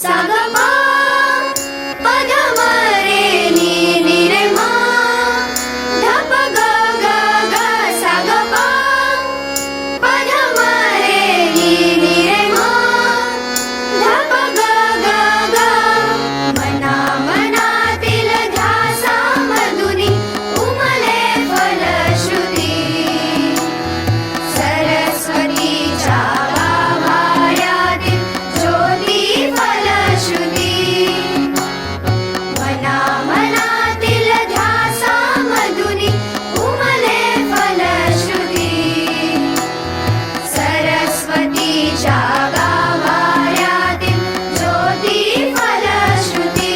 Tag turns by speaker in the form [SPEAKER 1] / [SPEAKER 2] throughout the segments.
[SPEAKER 1] सागमा पदमरे नी रे मा धप ग ग ग सागमा पदमरे नी रे मा धप ग ग ग मना मनातील ध्यासा मधुरी उमले फलश्रुती सरस्वतीच्या गाभाऱ्यातील ज्योती फलश्रुती मना मनातील ध्यासा मधुरी उमले फलश्रुती सरस्वतीच्या गाभाऱ्यातील ज्योती फलश्रुती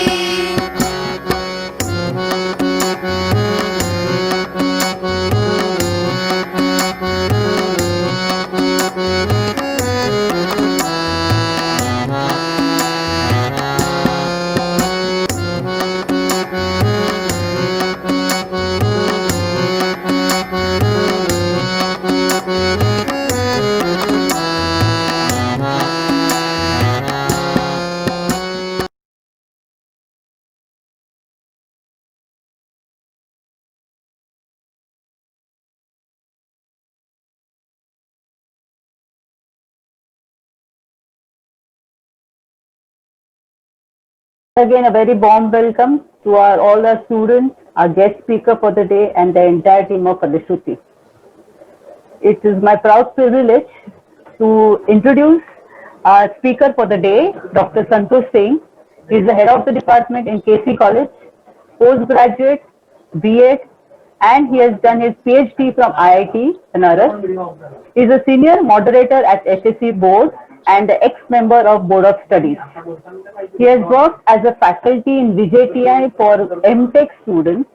[SPEAKER 2] Again, a very warm welcome to all our students, our guest speaker for the day, and the entire team of Falashruti. It is my proud privilege to introduce our speaker for the day, Dr. Santosh Singh. He is the head of the department in KC College, postgraduate, B.Ed, and he has done his PhD from IIT Banaras. He is a senior moderator at HSC Board and the ex-member of Board of Studies. He has worked as a faculty in Vijay TI for MTech students,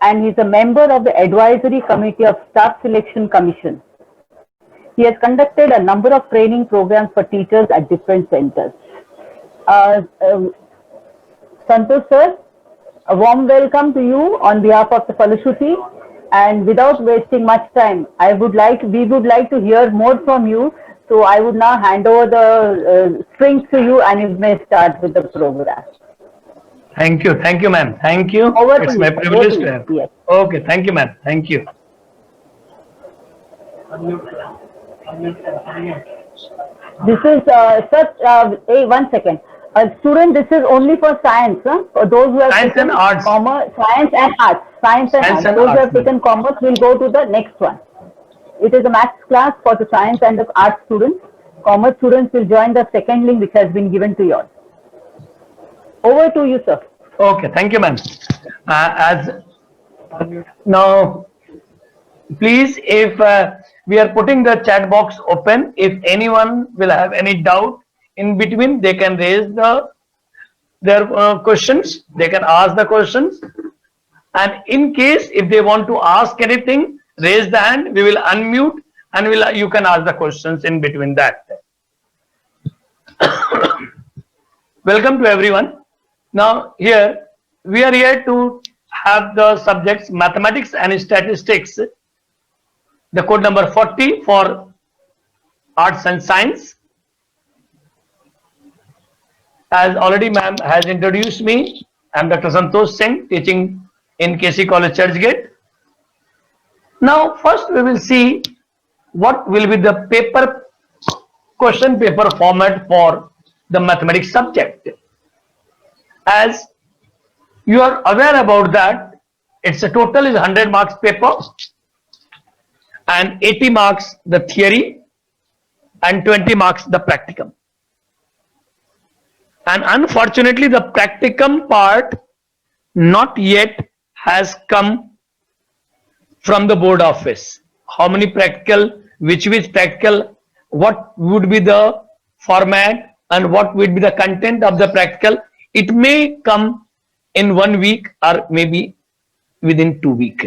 [SPEAKER 2] and he is a member of the advisory committee of Staff Selection Commission. He has conducted a number of training programs for teachers at different centers. Santosh sir, a warm welcome to you on behalf of the Falashruti, and without wasting much time, we would like to hear more from you. So I would now hand over the strings to you, and you may start with the program.
[SPEAKER 3] Thank you, ma'am. Thank you.
[SPEAKER 2] Over to
[SPEAKER 3] It's
[SPEAKER 2] you.
[SPEAKER 3] my
[SPEAKER 2] Over
[SPEAKER 3] privilege
[SPEAKER 2] to
[SPEAKER 3] to
[SPEAKER 2] you.
[SPEAKER 3] have.
[SPEAKER 2] Yes.
[SPEAKER 3] Okay, thank you, ma'am. Thank you.
[SPEAKER 2] This is hey, 1 second. Student, this is only for science, huh? For those who have
[SPEAKER 3] Science
[SPEAKER 2] taken
[SPEAKER 3] and arts.
[SPEAKER 2] commerce, science and arts. Science and arts.
[SPEAKER 3] and
[SPEAKER 2] Those who
[SPEAKER 3] arts,
[SPEAKER 2] have taken commerce will go to the next one. It is a maths class for the science and the arts students. Commerce students will join the second link which has been given to you all. Over to you, sir.
[SPEAKER 3] Okay, thank you, ma'am. Now, please, if we are putting the chat box open, if anyone will have any doubt in between, they can raise their questions. They can ask the questions, and in case if they want to ask anything, raise the hand. We will unmute, and you can ask the questions in between that. Welcome to everyone. Now here we are here to have the subjects mathematics and statistics, the code number 40 for arts and science. As already ma'am has introduced me, I am Dr. Santosh Singh, teaching in KC College, Churchgate. Now first we will see what will be the question paper format for the mathematics subject. As you are aware about that, it's a total is 100 marks paper, and 80 marks the theory and 20 marks the practicum. And unfortunately the practicum part not yet has come from the board office. How many practical, which practical, what would be the format, and what would be the content of the practical. It may come in 1 week or maybe within 2 weeks.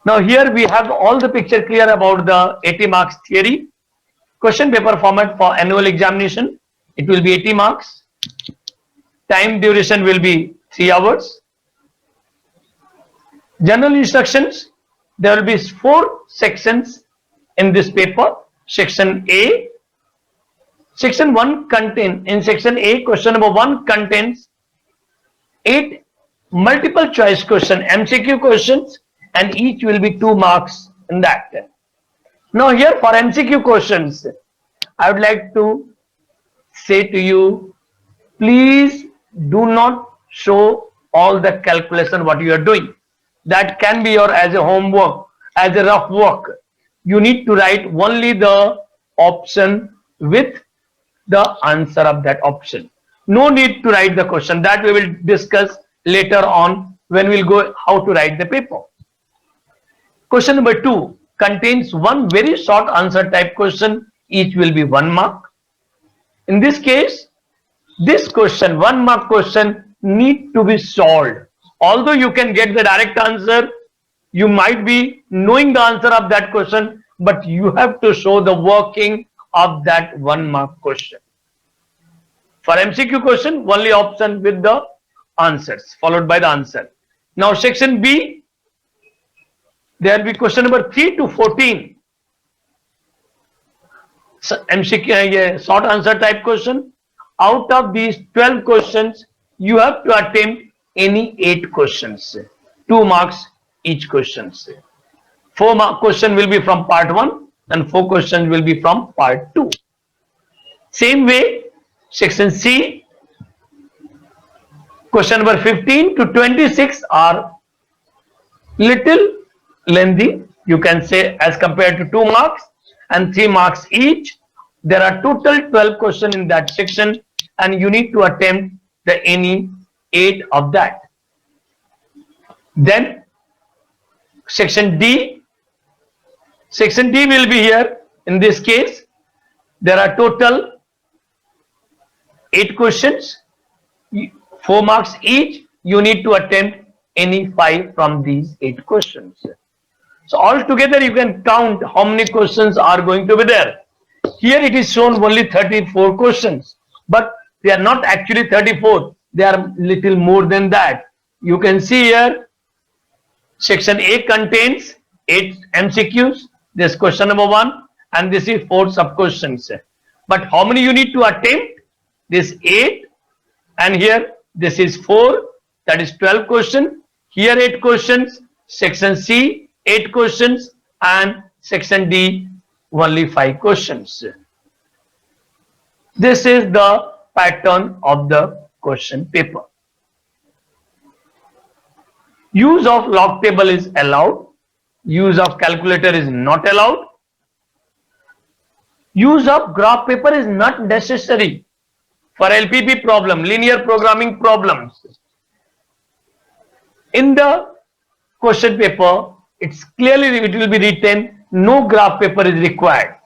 [SPEAKER 3] Now here we have all the picture clear about the 80 marks theory. Question paper format for annual examination, it will be 80 marks. Time duration will be 3 hours. General instructions, there will be 4 sections in this paper. Section A, Section 1 in section A, question number 1 contains 8 multiple choice question, MCQ questions, and each will be 2 marks in that. Now here for MCQ questions, I would like to say to you, please do not show all the calculation what you are doing. That can be your as a homework, as a rough work. You need to write only the option with the answer of that option. No need to write the question. That we will discuss later on when we'll go how to write the paper. Question number 2 contains one very short answer type question. Each will be 1 mark. In this case, this question, 1 mark question, need to be solved. Although you can get the direct answer, you might be knowing the answer of that question, but you have to show the working of that 1 mark question. For MCQ question, only option with the answers, followed by the answer. Now section B, there will be question number 3 to 14. So MCQ, short answer type question. Out of these 12 questions, you have to attempt any 8 questions. 2 marks each questions. 4 mark question will be from part 1 and 4 questions will be from part 2. Same way, section C, question number 15 to 26 are little lengthy, you can say, as compared to 2 marks and 3 marks each. There are total 12 questions in that section and you need to attempt the any 8 of that. Then section D will be here. In this case, there are total 8 questions, 4 marks each. You need to attempt any 5 from these 8 questions. So altogether you can count how many questions are going to be there. Here it is shown only 34 questions, but they are not actually 34. They are little more than that. You can see here, section A contains 8 MCQs. This question number 1 and this is 4 sub questions. But how many you need to attempt? This 8 and here this is 4. That is 12 questions. Here 8 questions. Section C 8 questions and section D only 5 questions. This is the pattern of the question paper. Use of log table is allowed. Use of calculator is not allowed. Use of graph paper is not necessary for LPP problem, linear programming problems. In the question paper, it's clearly it will be written no graph paper is required.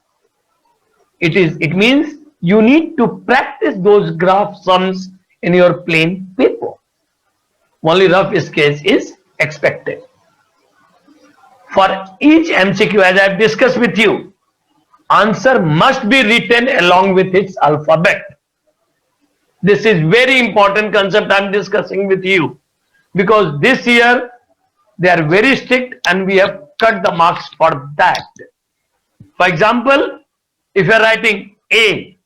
[SPEAKER 3] It means you need to practice those graph sums in your plain paper. Only rough sketch is expected. For each MCQ, as I have discussed with you, answer must be written along with its alphabet. This is very important concept I am discussing with you, because this year they are very strict and we have cut the marks for that. For example, if you are writing A,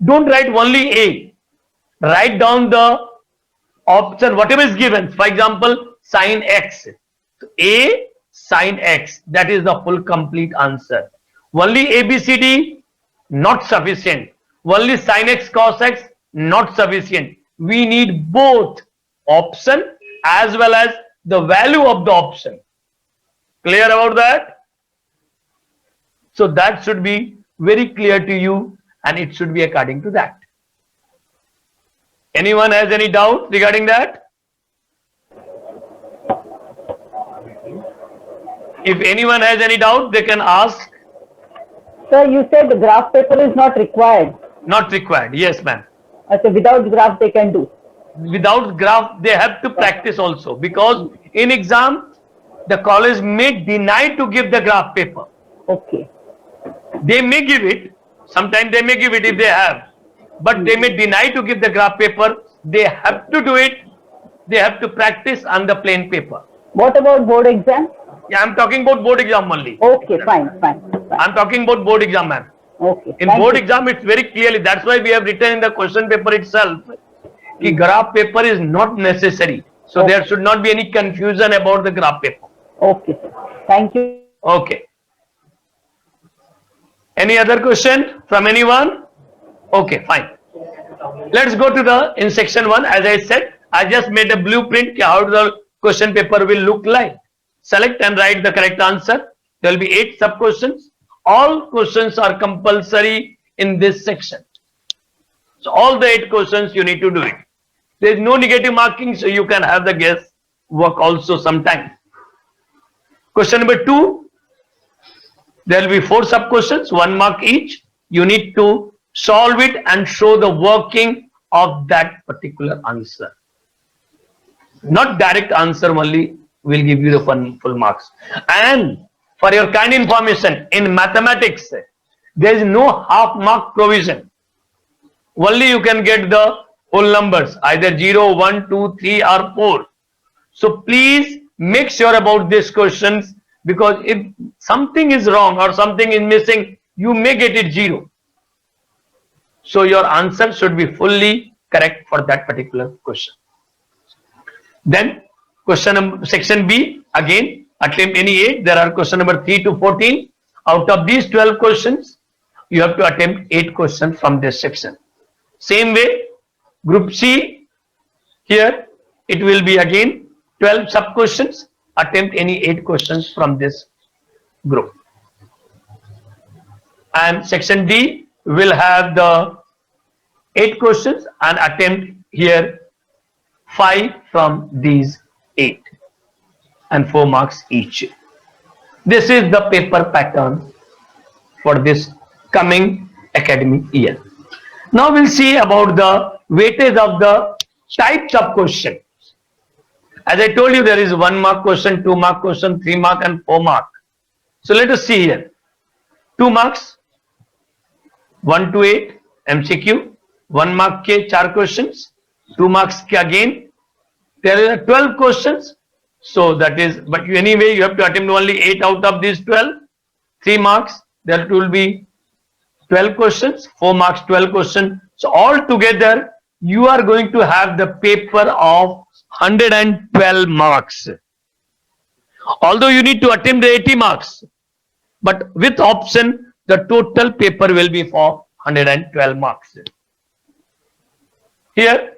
[SPEAKER 3] don't write only A. Write down the option, whatever is given. For example, sin X. So A sin X, that is the full complete answer. Only A, B, C, D, not sufficient. Only sin X, cos X, not sufficient. We need both option as well as the value of the option. Clear about that? So that should be very clear to you and it should be according to that. Anyone has any doubt regarding that? If anyone has any doubt, they can ask.
[SPEAKER 2] Sir, you said the graph paper is not required.
[SPEAKER 3] Not required. Yes, ma'am.
[SPEAKER 2] So without graph they can do.
[SPEAKER 3] Without graph, they have to practice also, because in exam, the college may deny to give the graph paper.
[SPEAKER 2] Okay.
[SPEAKER 3] They may give it. Sometimes they may give it if they have, but they may deny to give the graph paper. They have to do it. They have to practice on the plain paper.
[SPEAKER 2] What about board exam?
[SPEAKER 3] Yeah, I'm talking about board exam only.
[SPEAKER 2] Okay, fine.
[SPEAKER 3] I'm talking about board exam, ma'am.
[SPEAKER 2] Okay.
[SPEAKER 3] In
[SPEAKER 2] Thank
[SPEAKER 3] board
[SPEAKER 2] you.
[SPEAKER 3] exam, it's very clearly. That's why we have written in the question paper itself. कि graph paper is not necessary. So there should not be any confusion about the graph paper.
[SPEAKER 2] Okay, sir. Thank you.
[SPEAKER 3] Okay. Any other question from anyone? Okay, fine. Let's go to the in section 1. As I said, I just made a blueprint how the question paper will look like. Select and write the correct answer. There will be 8 sub questions. All questions are compulsory in this section. So all the 8 questions you need to do it. There is no negative marking, so you can have the guess work also sometime. Question number 2. There will be 4 sub questions, 1 mark each. You need to solve it and show the working of that particular answer. Not direct answer only will give you the full marks. And for your kind information, in mathematics, there is no half mark provision. Only you can get the whole numbers, either 0, 1, 2, 3 or 4. So please make sure about these questions, because if something is wrong or something is missing, you may get it 0. So your answer should be fully correct for that particular question. Then section B, again attempt any 8. There are question number 3 to 14. Out of these 12 questions, you have to attempt 8 questions from this section. Same way, group C, here it will be again 12 sub questions. Attempt any 8 questions from this group. And section D will have the 8 questions and attempt here 5 from these 8 and 4 marks each. This is the paper pattern for this coming academic year. Now we'll see about the weightage of the types of questions. As I told you, there is 1 mark question, 2 mark question, 3 mark and 4 mark. So let us see here. 2 marks, 1 to 8 MCQ, 1 mark ke 4 questions, 2 marks ke again. There are 12 questions. So that is, but anyway, you have to attempt only 8 out of these 12. 3 marks, there will be 12 questions, 4 marks, 12 questions. So all together, you are going to have the paper of 112 marks. Although you need to attempt the 80 marks, but with option, the total paper will be for 112 marks. Here,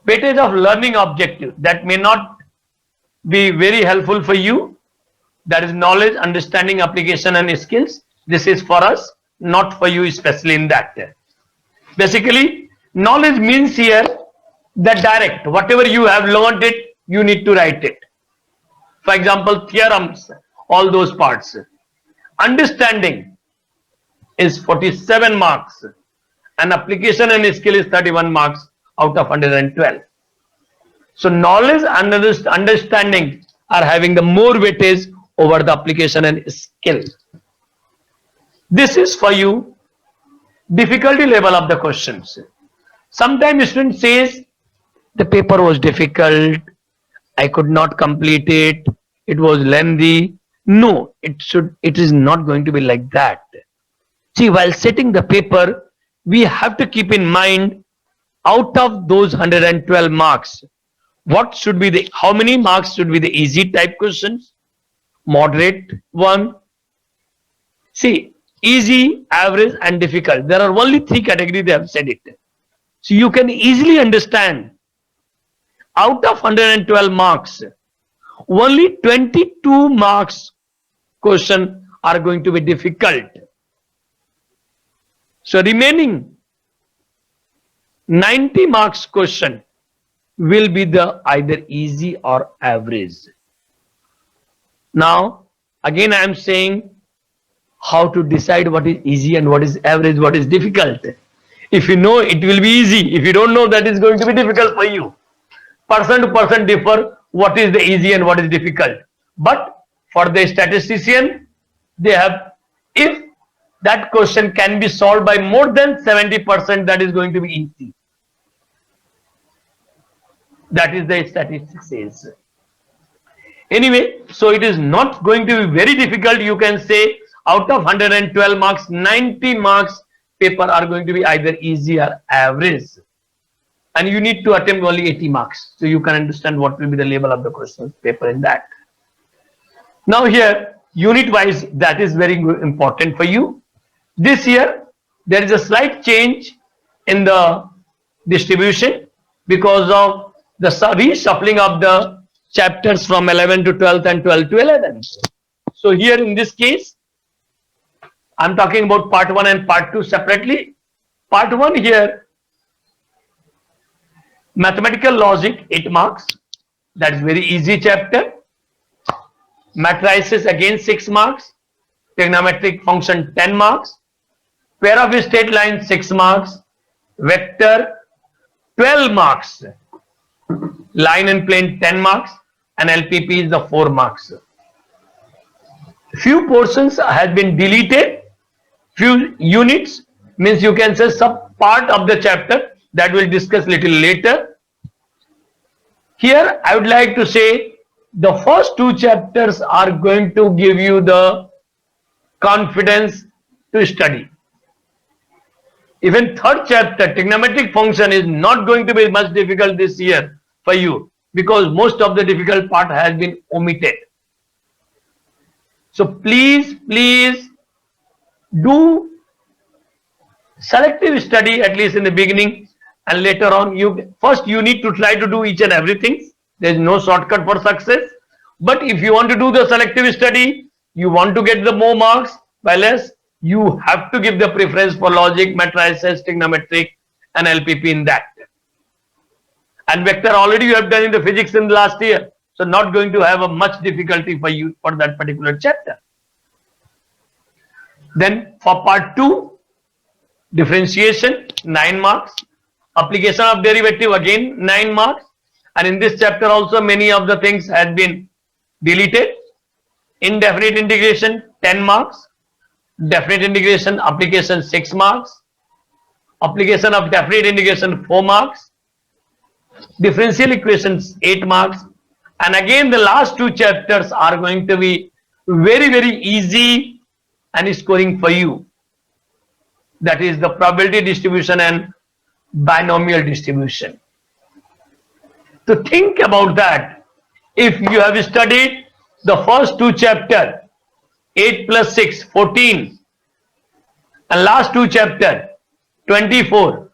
[SPEAKER 3] weightage of learning objective, that may not be very helpful for you. That is knowledge, understanding, application and skills. This is for us, not for you, especially in that. Basically, knowledge means here the direct, whatever you have learned it, you need to write it. For example, theorems, all those parts. Understanding is 47 marks and application and skill is 31 marks out of 112. So knowledge and understanding are having the more weightage over the application and skill. This is for you difficulty level of the questions. Sometimes student says the paper was difficult, I could not complete it, it was lengthy. No, it is not going to be like that. See, while setting the paper, we have to keep in mind, out of those 112 marks, what should be how many marks should be the easy type questions, moderate one. See, easy, average and difficult. There are only 3 categories, they have said it. So you can easily understand, out of 112 marks, only 22 marks question are going to be difficult. So remaining 90 marks question will be the either easy or average. Now, again I am saying how to decide what is easy and what is average, what is difficult. If you know, it will be easy. If you don't know, that is going to be difficult for you. Person to person differ what is the easy and what is difficult. But for the statistician, they have, if that question can be solved by more than 70%, that is going to be easy. That is the statistics says. Anyway, so it is not going to be very difficult. You can say out of 112 marks, 90 marks paper are going to be either easy or average. And you need to attempt only 80 marks. So you can understand what will be the label of the question paper in that. Now here, unit wise, that is very important for you. This year, there is a slight change in the distribution because of the reshuffling of the chapters from 11 to 12th and 12 to 11th. So here in this case, I'm talking about part 1 and part 2 separately. Part 1 here, mathematical logic, 8 marks. That is very easy chapter. Matrices again 6 marks. Trigonometric function 10 marks. Pair of straight lines 6 marks. Vector 12 marks. Line and plane 10 marks. And LPP is the 4 marks. Few portions have been deleted. Few units means you can say some part of the chapter that we'll discuss little later. Here I would like to say the first 2 chapters are going to give you the confidence to study. Even 3rd chapter, trigonometric function, is not going to be much difficult this year for you because most of the difficult part has been omitted. So please do selective study at least in the beginning, and later on first you need to try to do each and everything. There is no shortcut for success. But if you want to do the selective study, you want to get the more marks by less, you have to give the preference for logic, matrices, trigonometric and LPP in that. And vector already you have done in the physics in the last year. So not going to have a much difficulty for you for that particular chapter. Then for part 2, differentiation 9 marks. Application of derivative again 9 marks. And in this chapter also many of the things had been deleted. Indefinite integration 10 marks. Definite integration application 6 marks. Application of definite integration 4 marks. Differential equations 8 marks. And again the last 2 chapters are going to be very easy and scoring for you. That is the probability distribution and binomial distribution. To think about that, if you have studied the first 2 chapters, 8 plus 6, 14, and last 2 chapters, 24,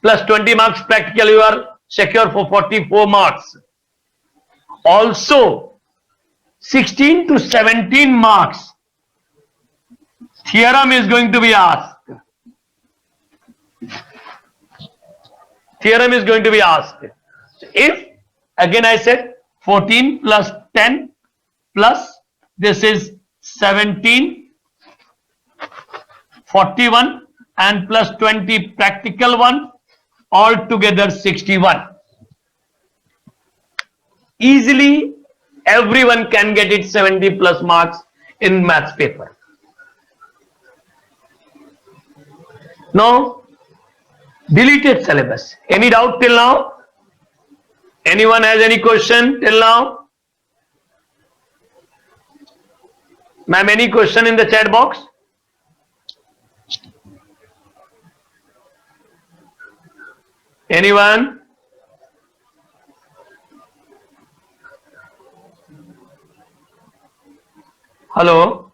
[SPEAKER 3] plus 20 marks practical, you are secure for 44 marks. Also, 16 to 17 marks, theorem is going to be asked. Theorem is going to be asked. If, again I said, 14 plus 10 plus this is 17, 41 and plus 20 practical one, altogether 61. Easily everyone can get it 70 plus marks in maths paper. Now, deleted syllabus. Any doubt till now? Anyone has any question till now? Ma'am, any question in the chat box? Anyone? Hello?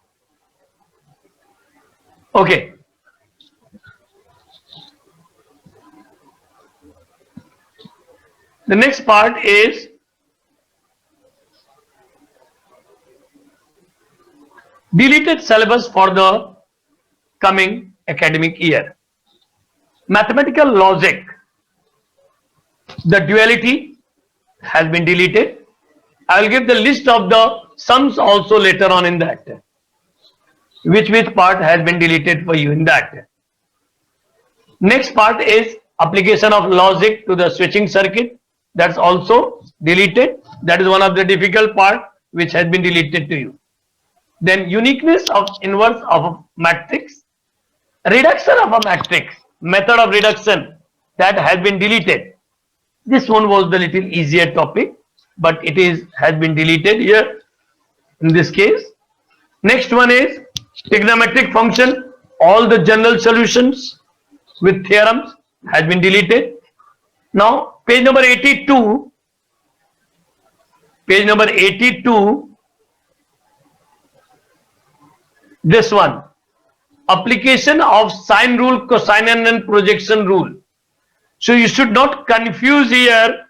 [SPEAKER 3] Okay. The next part is deleted syllabus for the coming academic year. Mathematical logic, the duality has been deleted. I will give the list of the sums also later on in that. Which part has been deleted for you in that. Next part is application of logic to the switching circuit. That's also deleted. That is one of the difficult part which has been deleted to you. Then uniqueness of inverse of a matrix, reduction of a matrix, method of reduction, that has been deleted. This one was the little easier topic, but it has been deleted here in this case. Next one is Trigonometric function, all the general solutions with theorems has been deleted. Now, page number 82, this one, application of sine rule, cosine and projection rule. So you should not confuse here.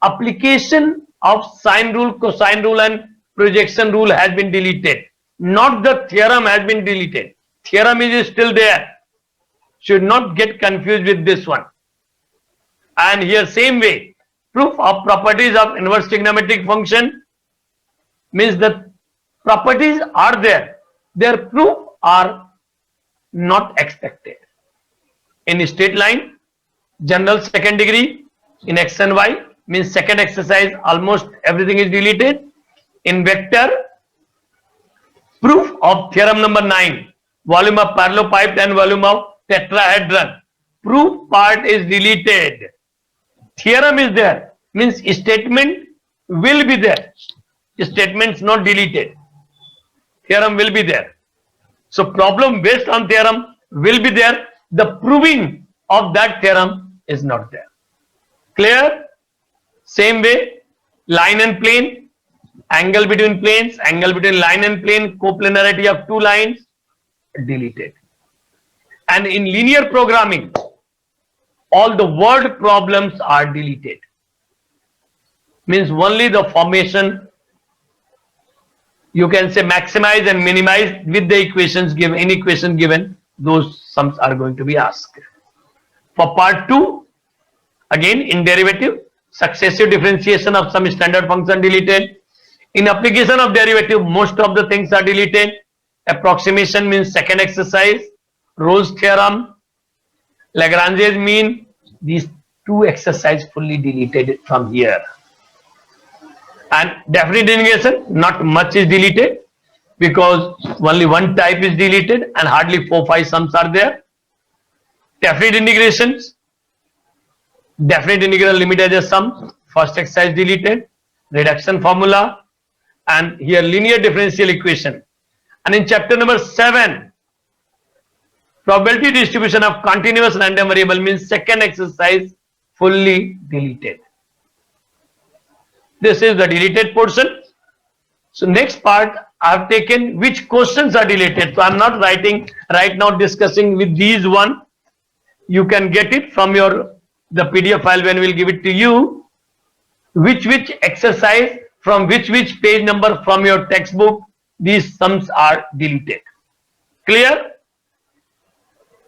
[SPEAKER 3] Application of sine rule, cosine rule and projection rule has been deleted. Not the theorem has been deleted. Theorem is still there. Should not get confused with this one. And here same way, proof of properties of inverse trigonometric function means the properties are there. Their proof are not expected. In straight line, general second degree, in x and y means second exercise, almost everything is deleted. In vector, proof of theorem number 9, volume of parallelopiped and volume of tetrahedron. Proof part is deleted. Theorem is there, means statement will be there. Statements not deleted. Theorem will be there. So problem based on theorem will be there. The proving of that theorem is not there. Clear? Same way, line and plane, angle between planes, angle between line and plane, coplanarity of two lines, deleted. And in linear programming, all the word problems are deleted. Means only the formation, you can say maximize and minimize with the equations given, any equation given, those sums are going to be asked. For part 2, again in derivative, successive differentiation of some standard function deleted. In application of derivative, most of the things are deleted. Approximation means second exercise, Rolle's theorem, Lagrange's mean, these two exercises fully deleted from here. And definite integration, not much is deleted because only one type is deleted and hardly 4-5 sums are there. Definite integrations, definite integral limit as a sum, first exercise deleted, reduction formula, and here linear differential equation. And in chapter number 7, probability distribution of continuous random variable means second exercise fully deleted. This is the deleted portion. So next part I have taken which questions are deleted. So I am not writing right now, discussing with these one. You can get it from the PDF file when we will give it to you. Which exercise from which page number from your textbook these sums are deleted. Clear?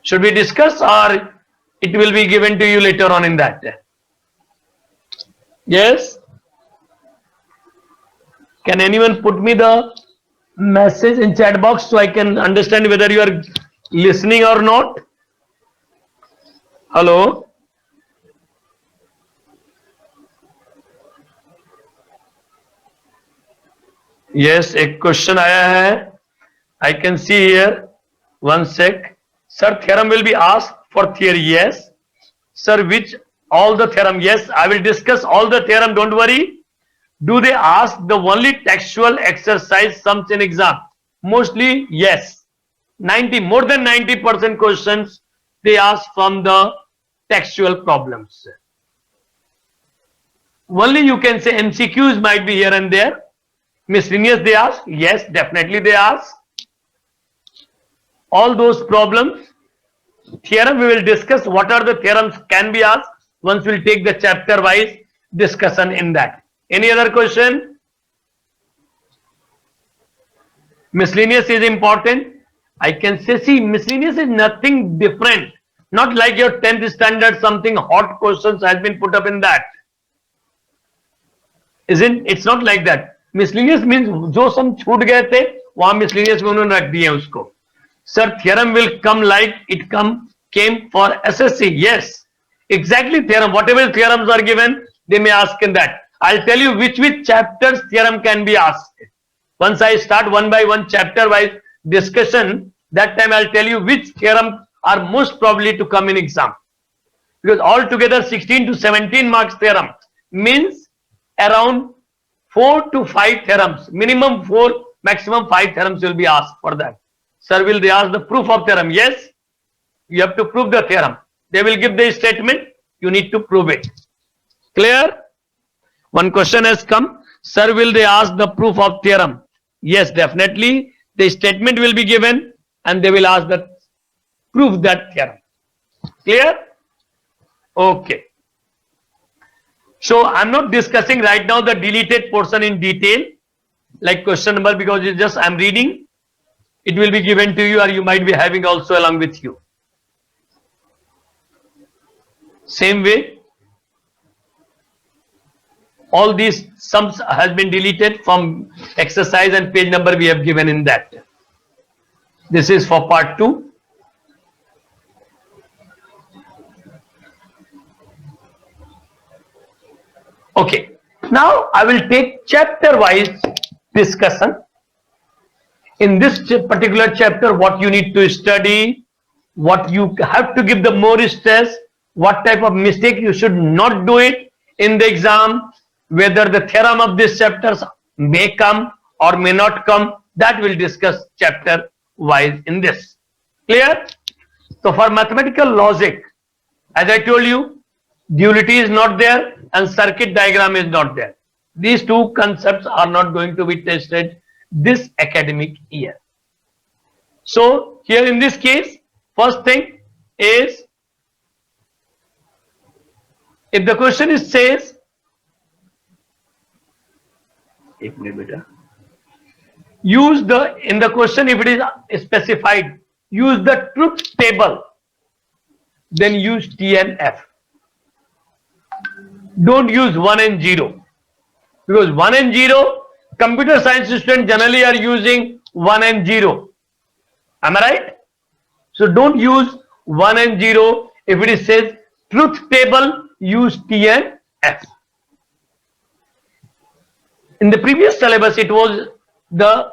[SPEAKER 3] Should we discuss or it will be given to you later on in that? Yes? Can anyone put me the message in chat box so I can understand whether you are listening or not? Hello? Yes, एक question आया है. I can see here. One sec. Sir, theorem will be asked for theory. Yes. Sir, which all the theorem? Yes, I will discuss all the theorem. Don't worry. Do they ask the only textual exercise sums in exam? Mostly yes. More than 90% questions they ask from the textual problems. Only you can say MCQs might be here and there. Miscellaneous they ask? Yes, definitely they ask. All those problems. Theorem we will discuss what are the theorems can be asked once we will take the chapter wise discussion in that. Any other question? Miscellaneous is important. I can say, see, miscellaneous is nothing different. Not like your 10th standard, something hot questions has been put up in that. Isn't? It's not like that. Miscellaneous means जो सम छूट गए थे वहां miscellaneous में उन्होंने रख दिए उसको. Sir, theorem will come like it came for SSC. Yes, exactly theorem. Whatever theorems are given, they may ask in that. I'll tell you which chapters theorem can be asked. Once I start one by one chapter wise discussion, that time I'll tell you which theorem are most probably to come in exam. Because altogether 16 to 17 marks theorem means around 4 to 5 theorems. Minimum 4, maximum 5 theorems will be asked for that. Sir, will they ask the proof of theorem? Yes, you have to prove the theorem. They will give the statement, you need to prove it. Clear? One question has come. Sir, will they ask the proof of theorem? Yes, definitely. The statement will be given and they will ask the prove that theorem. Clear? Okay. So I'm not discussing right now the deleted portion in detail, like question number, because it's just I'm reading. It will be given to you, or you might be having also along with you. Same way, all these sums has been deleted from exercise and page number we have given in that. This is for part 2. Okay, now I will take chapter wise discussion. In this particular chapter, what you need to study, what you have to give the more stress, what type of mistake you should not do it in the exam, whether the theorem of these chapters may come or may not come, that we'll discuss chapter wise in this. Clear? So for mathematical logic, as I told you, duality is not there and circuit diagram is not there. These two concepts are not going to be tested this academic year. So here in this case, first thing is, if the question is says, use the, in the question if it is specified, use the truth table, then use T and F. Don't use 1 and 0, because 1 and 0, computer science students generally are using 1 and 0. Am I right? So don't use 1 and 0. If it is says truth table, use T and F. In the previous syllabus, it was the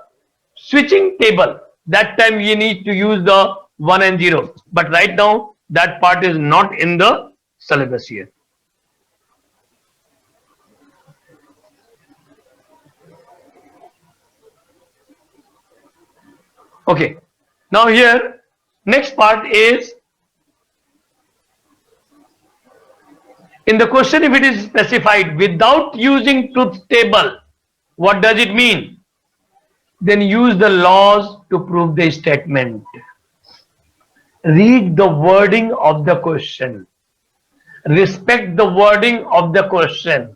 [SPEAKER 3] switching table. That time we need to use the 1 and 0. But right now, that part is not in the syllabus here. Okay, now here next part is, in the question if it is specified without using truth table, what does it mean? Then use the laws to prove the statement. Read the wording of the question. Respect the wording of the question.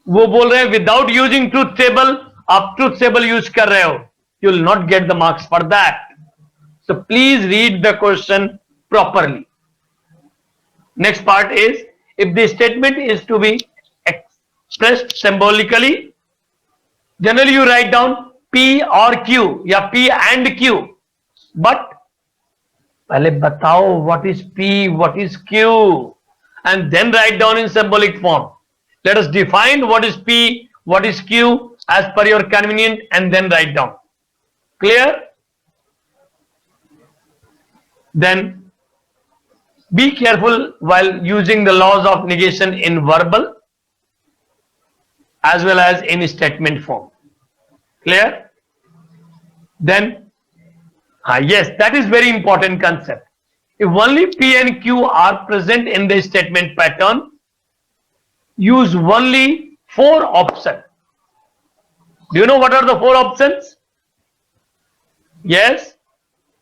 [SPEAKER 3] वो बोल रहे हैं without using truth table, आप truth table use कर रहे हो, you will not get the marks for that. So please read the question properly. Next part is, if the statement is to be expressed symbolically, generally you write down P or Q, या P and Q. But पहले बताओ what is P, what is Q, and then write down in symbolic form. Let us define what is P, what is Q as per your convenience, and then write down. Clear? Then be careful while using the laws of negation in verbal as well as in statement form. Clear? Then, yes, that is very important concept. If only P and Q are present in the statement pattern, use only 4 options. Do you know what are the 4 options? Yes,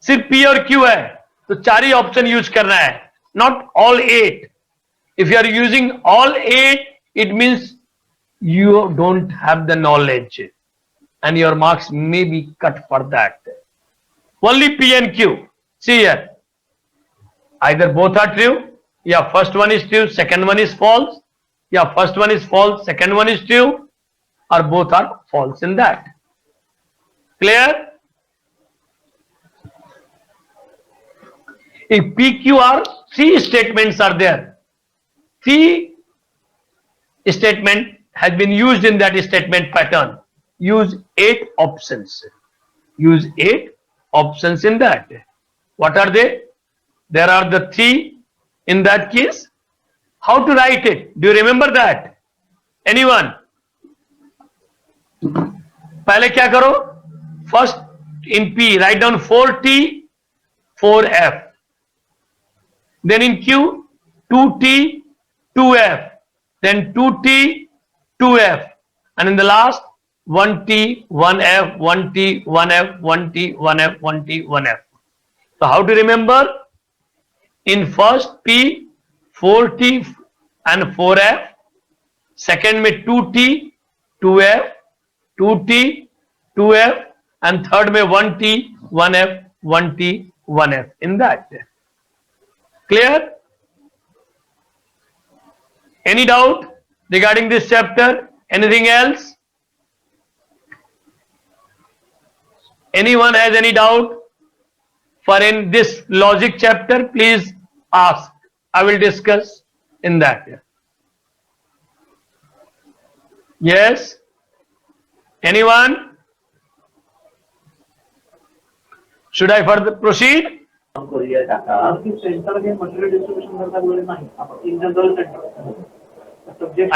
[SPEAKER 3] सिर्फ P और Q है तो 4 ही option use करना है, not all 8. If you are using all 8, it means you don't have the knowledge and your marks may be cut for that. Only P and Q. See here, either both are true, yeah, first one is true, second one is false, yeah, first one is false, second one is true, or both are false in that. Clear? If PQR, 3 statements are there. 3 statement has been used in that statement pattern. Use 8 options. Use 8 options in that. What are they? There are the 3 in that case. How to write it? Do you remember that? Anyone? पहले क्या करो? First in P, write down 4T, 4F. Then in Q, 2T, 2F. Then 2T, 2F. And in the last, 1T, 1F, 1T, 1F, 1T, 1F, 1T, 1F. So how to remember? In first P, 4T and 4F. Second में 2T, 2F, 2T, 2F. And third में 1T, 1F, 1T, 1F. In that. Clear? Any doubt regarding this chapter? Anything else? Anyone has any doubt for in this logic chapter? Please ask. I will discuss in that. Yes? Anyone? Should I further proceed?
[SPEAKER 4] Centre हे material distribution करता बोलले नाही आपण in general centre subject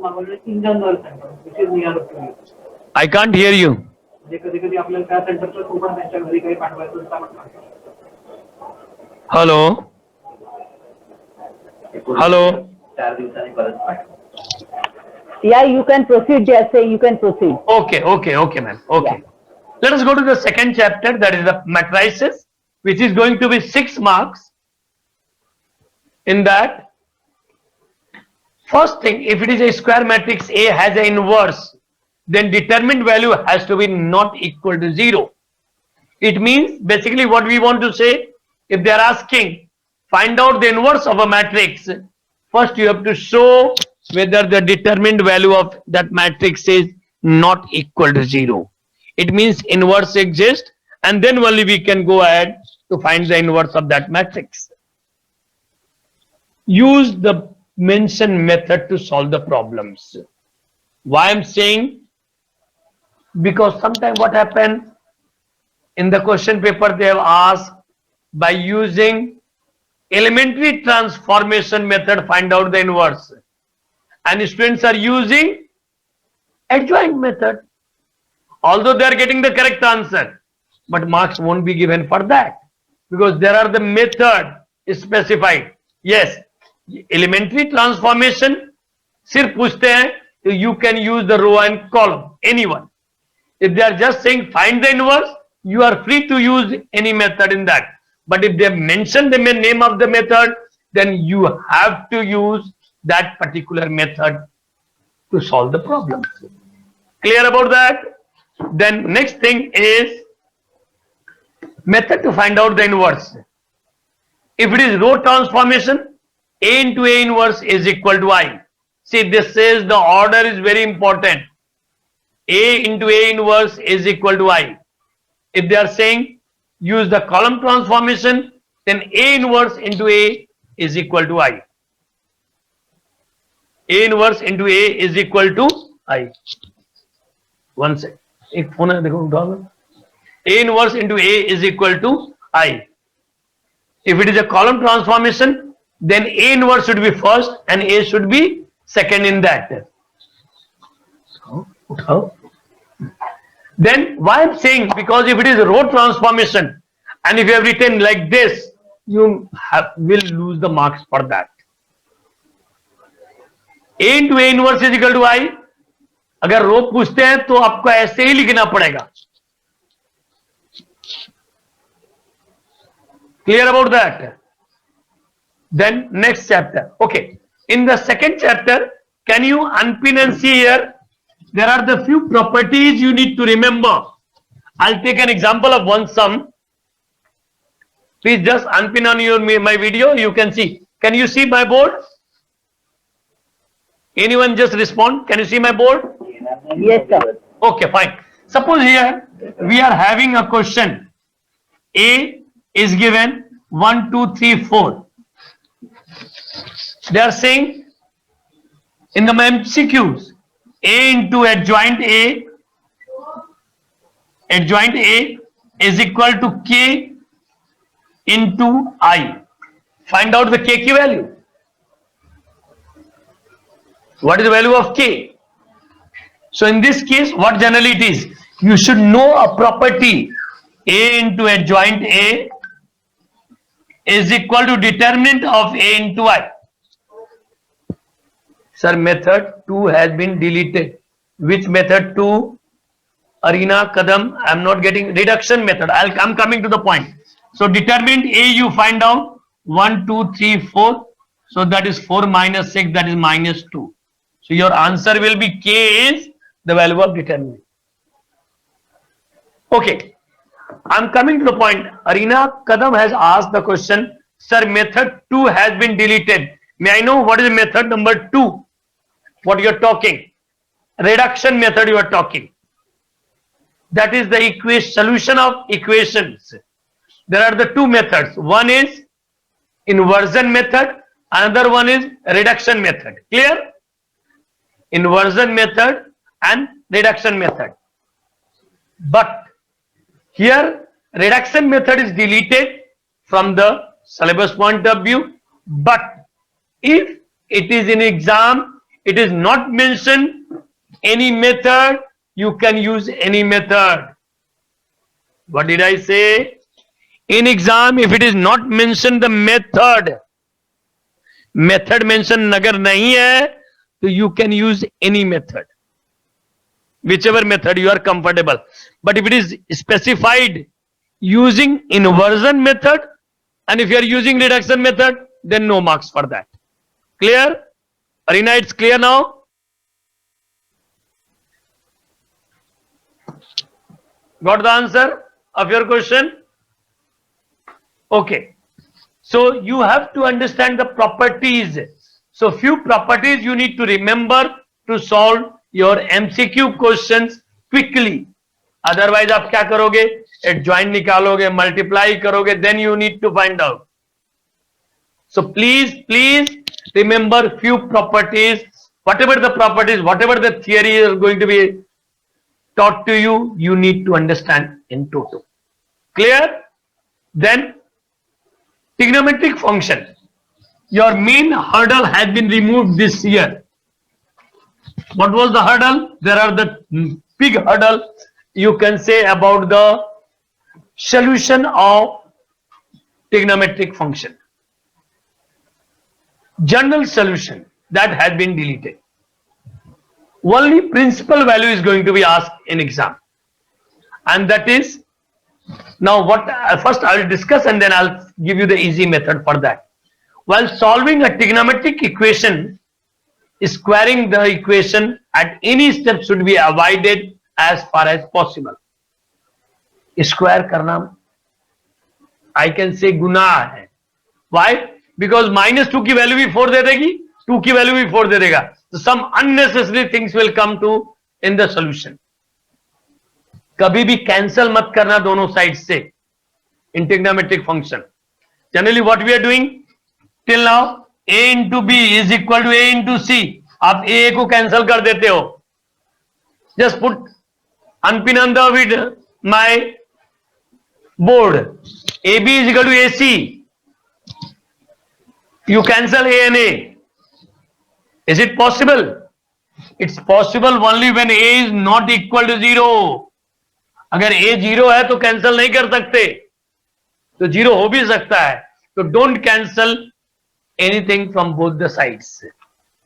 [SPEAKER 4] मागवले in general centre which is near to you.
[SPEAKER 3] I can't hear you.
[SPEAKER 4] म्हणजे कधी कधी आपल्याला त्या सेंटरचं कुपन त्यांच्या घरी काही पाठवायचं असतं आपण
[SPEAKER 3] Hello? Hello?
[SPEAKER 4] 4 दिवसांनी परत पाठवू.
[SPEAKER 2] Yeah, you can proceed. They are saying you can proceed.
[SPEAKER 3] Okay, ma'am. Okay. Let us go to the second chapter, that is the matrices, which is going to be 6 marks. In that, first thing, if it is a square matrix A has an inverse, then determined value has to be not equal to 0. It means basically what we want to say, if they are asking, find out the inverse of a matrix, first you have to show whether the determined value of that matrix is not equal to 0. It means inverse exists, and then only we can go ahead to find the inverse of that matrix. Use the mentioned method to solve the problems. Why I'm saying? Because sometimes what happens in the question paper, they have asked by using elementary transformation method find out the inverse, and students are using adjoint method. Although they are getting the correct answer, but marks won't be given for that because there are the method specified. Yes, elementary transformation सिर्फ पूछते हैं तो you can use the row and column, anyone. If they are just saying find the inverse, you are free to use any method in that. But if they mention the name of the method, then you have to use that particular method to solve the problem. Clear about that? Then next thing is method to find out the inverse. If it is row transformation, A into A inverse is equal to I. See, this says the order is very important. A into A inverse is equal to I. If they are saying use the column transformation, then A inverse into A is equal to I. A inverse into A is equal to I. One second. एक phone है देखो उठा लो. A inverse into A is equal to I. If it is a column transformation, then A inverse should be first and A should be second in that. उठाओ. Then why I'm saying, because if it is a row transformation and if you have written like this, you will lose the marks for that. A into A inverse is equal to I. अगर रो पूछते हैं तो आपको ऐसे ही लिखना पड़ेगा. Clear about that? Then next chapter. Okay. In the second chapter, can you unpin and see here? There are the few properties you need to remember. I'll take an example of one sum. Please just unpin on my video. You can see. Can you see my board? Anyone just respond? Can you see my board?
[SPEAKER 2] Yes, sir.
[SPEAKER 3] Okay, fine. Suppose here we are having a question. A is given 1, 2, 3, 4. They are saying in the MCQs, A into adjoint A is equal to K into I. Find out the K key value. What is the value of K? So in this case, what generally it is? You should know a property A into adjoint A is equal to determinant of A into I. Sir, method 2 has been deleted. Which method 2? Arena Kadam, I am not getting reduction method. I'm coming to the point. So determinant A you find out 1, 2, 3, 4. So that is 4 minus 6, that is minus 2. So your answer will be K is the value of determinant. Okay. I'm coming to the point. Arena Kadam has asked the question, sir, method 2 has been deleted. May I know what is method number 2? What you are talking? Reduction method you are talking. That is the solution of equations. There are the two methods. One is inversion method. Another one is reduction method. Clear? Inversion method and reduction method. But here reduction method is deleted from the syllabus point of view. But if it is in exam, it is not mentioned any method, you can use any method. What did I say? In exam, if it is not mentioned the method mentioned agar nahi hai, so you can use any method, whichever method you are comfortable. But if it is specified using inversion method, and if you are using reduction method, then no marks for that. Clear? Arina, it's clear now? Got the answer of your question? Okay. So you have to understand the properties. So few properties you need to remember to solve your MCQ questions quickly. Otherwise आप क्या करोगे? Adjoint निकालोगे, multiply करोगे, then you need to find out. So please remember few properties. Whatever the properties, whatever the theory is going to be taught to you, you need to understand in total. Clear? Then trigonometric function. Your main hurdle has been removed this year. What was the hurdle? There are the big hurdle you can say about the solution of trigonometric function. General solution that has been deleted. Only principal value is going to be asked in exam, and that is now what first I will discuss and then I'll give you the easy method for that. While solving a trigonometric equation, squaring the equation at any step should be avoided as far as possible. Square karna, I can say गुनाह है. Why? Because -2 की value भी 4 दे देगी, 2 की value भी 4 दे देगा. So some unnecessary things will come to in the solution. कभी भी cancel मत करना दोनों sides से in trigonometric function. Generally what we are doing till now, a into b is equal to a into c. आप a को cancel कर देते हो. Just put unpin on the with my board. AB is equal to AC. You cancel A and A. Is it possible? It's possible only when A is not equal to 0. अगर A 0 है तो cancel नहीं कर सकते. तो 0 हो भी सकता है. So don't cancel anything from both the sides.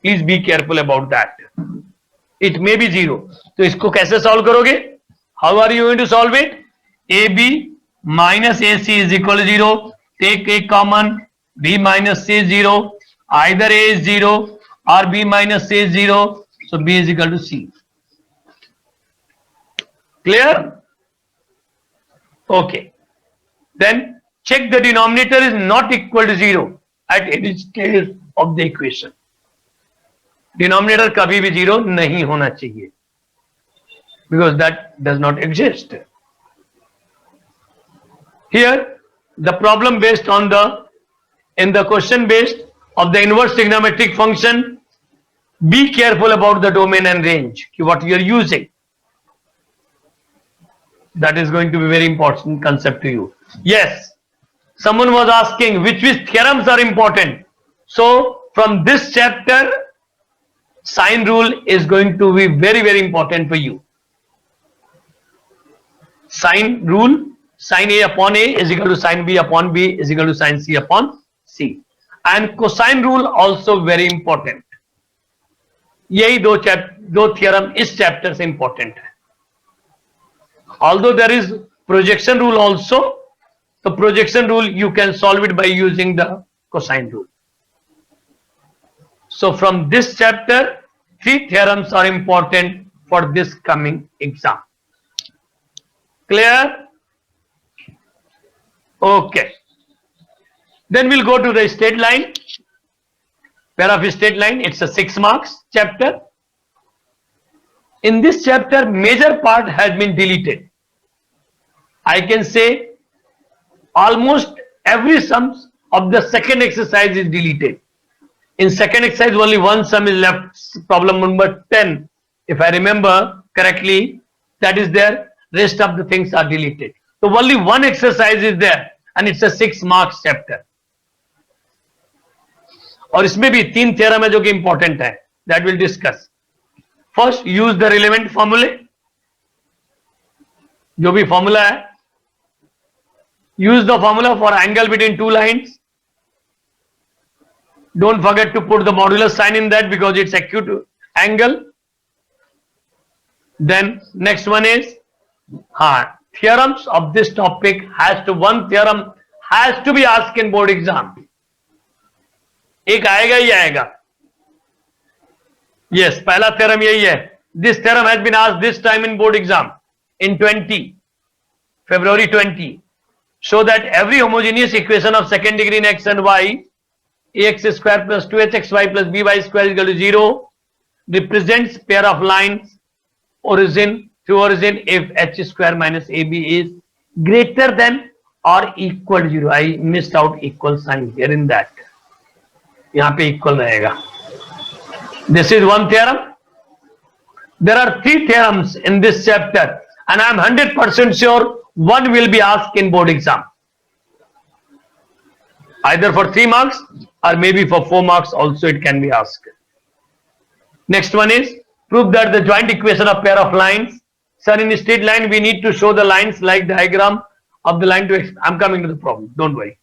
[SPEAKER 3] Please be careful about that. It may be 0. तो इसको कैसे solve करोगे? How are you going to solve it? AB minus AC is equal to 0. Take A common. B minus C is 0. Either A is 0 or B minus C is 0. So B is equal to C. Clear? Okay. Then check the denominator is not equal to 0 at any stage of the equation. Denominator कभी भी 0 नहीं होना चाहिए. Because that does not exist. Here, the problem based on in the question based of the inverse trigonometric function, be careful about the domain and range, what you are using. That is going to be very important concept to you. Yes, someone was asking which theorems are important. So from this chapter, sine rule is going to be very, very important for you. Sine rule, sin A upon A is equal to sin B upon B is equal to sin C upon C. And cosine rule also very important. यही दो theorem इस chapter से important है. Although there is projection rule also, the projection rule you can solve it by using the cosine rule. So from this chapter, 3 theorems are important for this coming exam. Clear? Okay. Then we'll go to the straight line. Pair of straight line, it's a 6 marks chapter. In this chapter, major part has been deleted. I can say almost every sum of the second exercise is deleted. In second exercise, only one sum is left, problem number 10. If I remember correctly, that is there. Rest of the things are deleted. So only one exercise is there and it's a 6 marks chapter. और इसमें भी 3 theorem है जो कि important है, that will discuss. First, use the relevant फॉर्मूले. जो भी फॉर्मूला है, use the formula for angle between 2 lines. Don't forget to put the modulus sign in that because it's acute angle. Then next one is theorems of this topic one theorem has to be asked in board exam. एक आएगा ही आएगा. Yes, पहला theorem यही है. This theorem has been asked this time in board exam in February 20. Show that every homogeneous equation of second degree in x and y, ax square plus 2hxy plus by square is equal to 0, represents pair of lines origin through origin if h square minus ab is greater than or equal to 0. I missed out equal sign here in that. यहाँ पे equal रहेगा. This is one theorem. There are 3 theorems in this chapter and I am 100% sure one will be asked in board exam. Either for 3 marks or maybe for 4 marks also it can be asked. Next one is prove that the joint equation of pair of lines. Sir, in a straight line we need to show the lines like diagram of the line to I'm coming to the problem. Don't worry.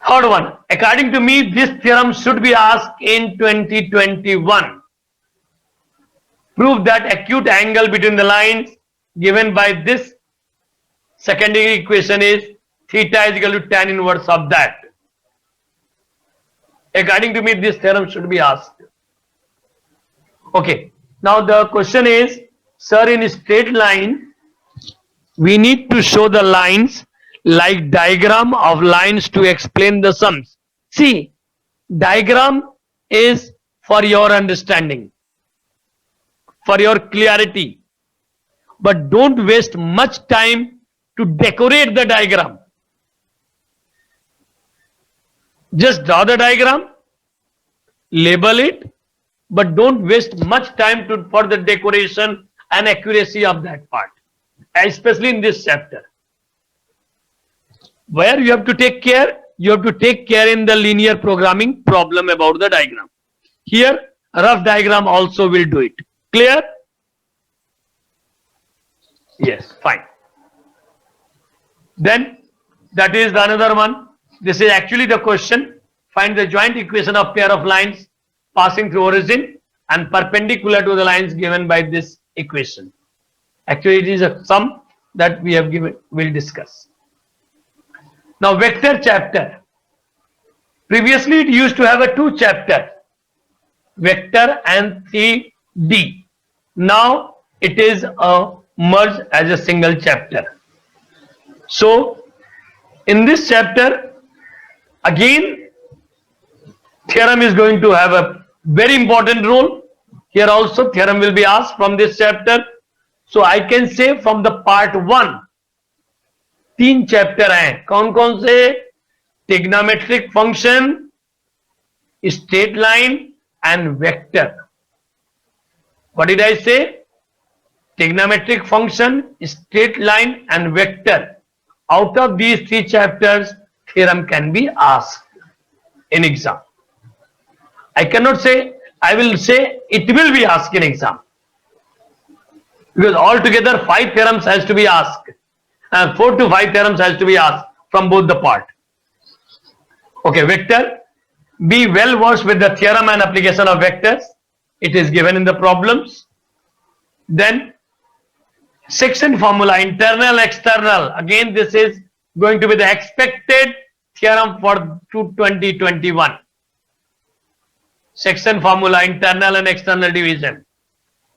[SPEAKER 3] Third one, according to me, this theorem should be asked in 2021. Prove that acute angle between the lines given by this second degree equation is theta is equal to tan inverse of that. According to me, this theorem should be asked. Okay. Now the question is, sir, in a straight line, we need to show the lines like diagram of lines to explain the sums. See, diagram is for your understanding, for your clarity, but don't waste much time to decorate the diagram. Just draw the diagram, label it, but don't waste much time for the decoration and accuracy of that part, especially in this chapter. Where you have to take care, you have to take care in the linear programming problem about the diagram. Here, a rough diagram also will do it. Clear? Yes, fine. Then, that is the another one. This is actually the question. Find the joint equation of pair of lines passing through origin and perpendicular to the lines given by this equation. Actually, it is a sum that we have given, we'll discuss. Now, vector chapter. Previously, it used to have a 2 chapter, vector and 3D. Now, it is merged as a single chapter. So, in this chapter, again, theorem is going to have a very important role. Here also, theorem will be asked from this chapter. So, I can say from the part 1, 3 chapter हैं. कौन कौन से? Trigonometric function, straight line and vector. What did I say? Trigonometric function, straight line and vector. Out of these 3 chapters, theorem can be asked in exam. I cannot say, I will say it will be asked in exam, because altogether 5 theorems has to be asked. and 4 to 5 theorems has to be asked from both the part. Okay, vector. Be well versed with the theorem and application of vectors. It is given in the problems. Then section formula, internal, external. Again, this is going to be the expected theorem for 2021. Section formula, internal and external division.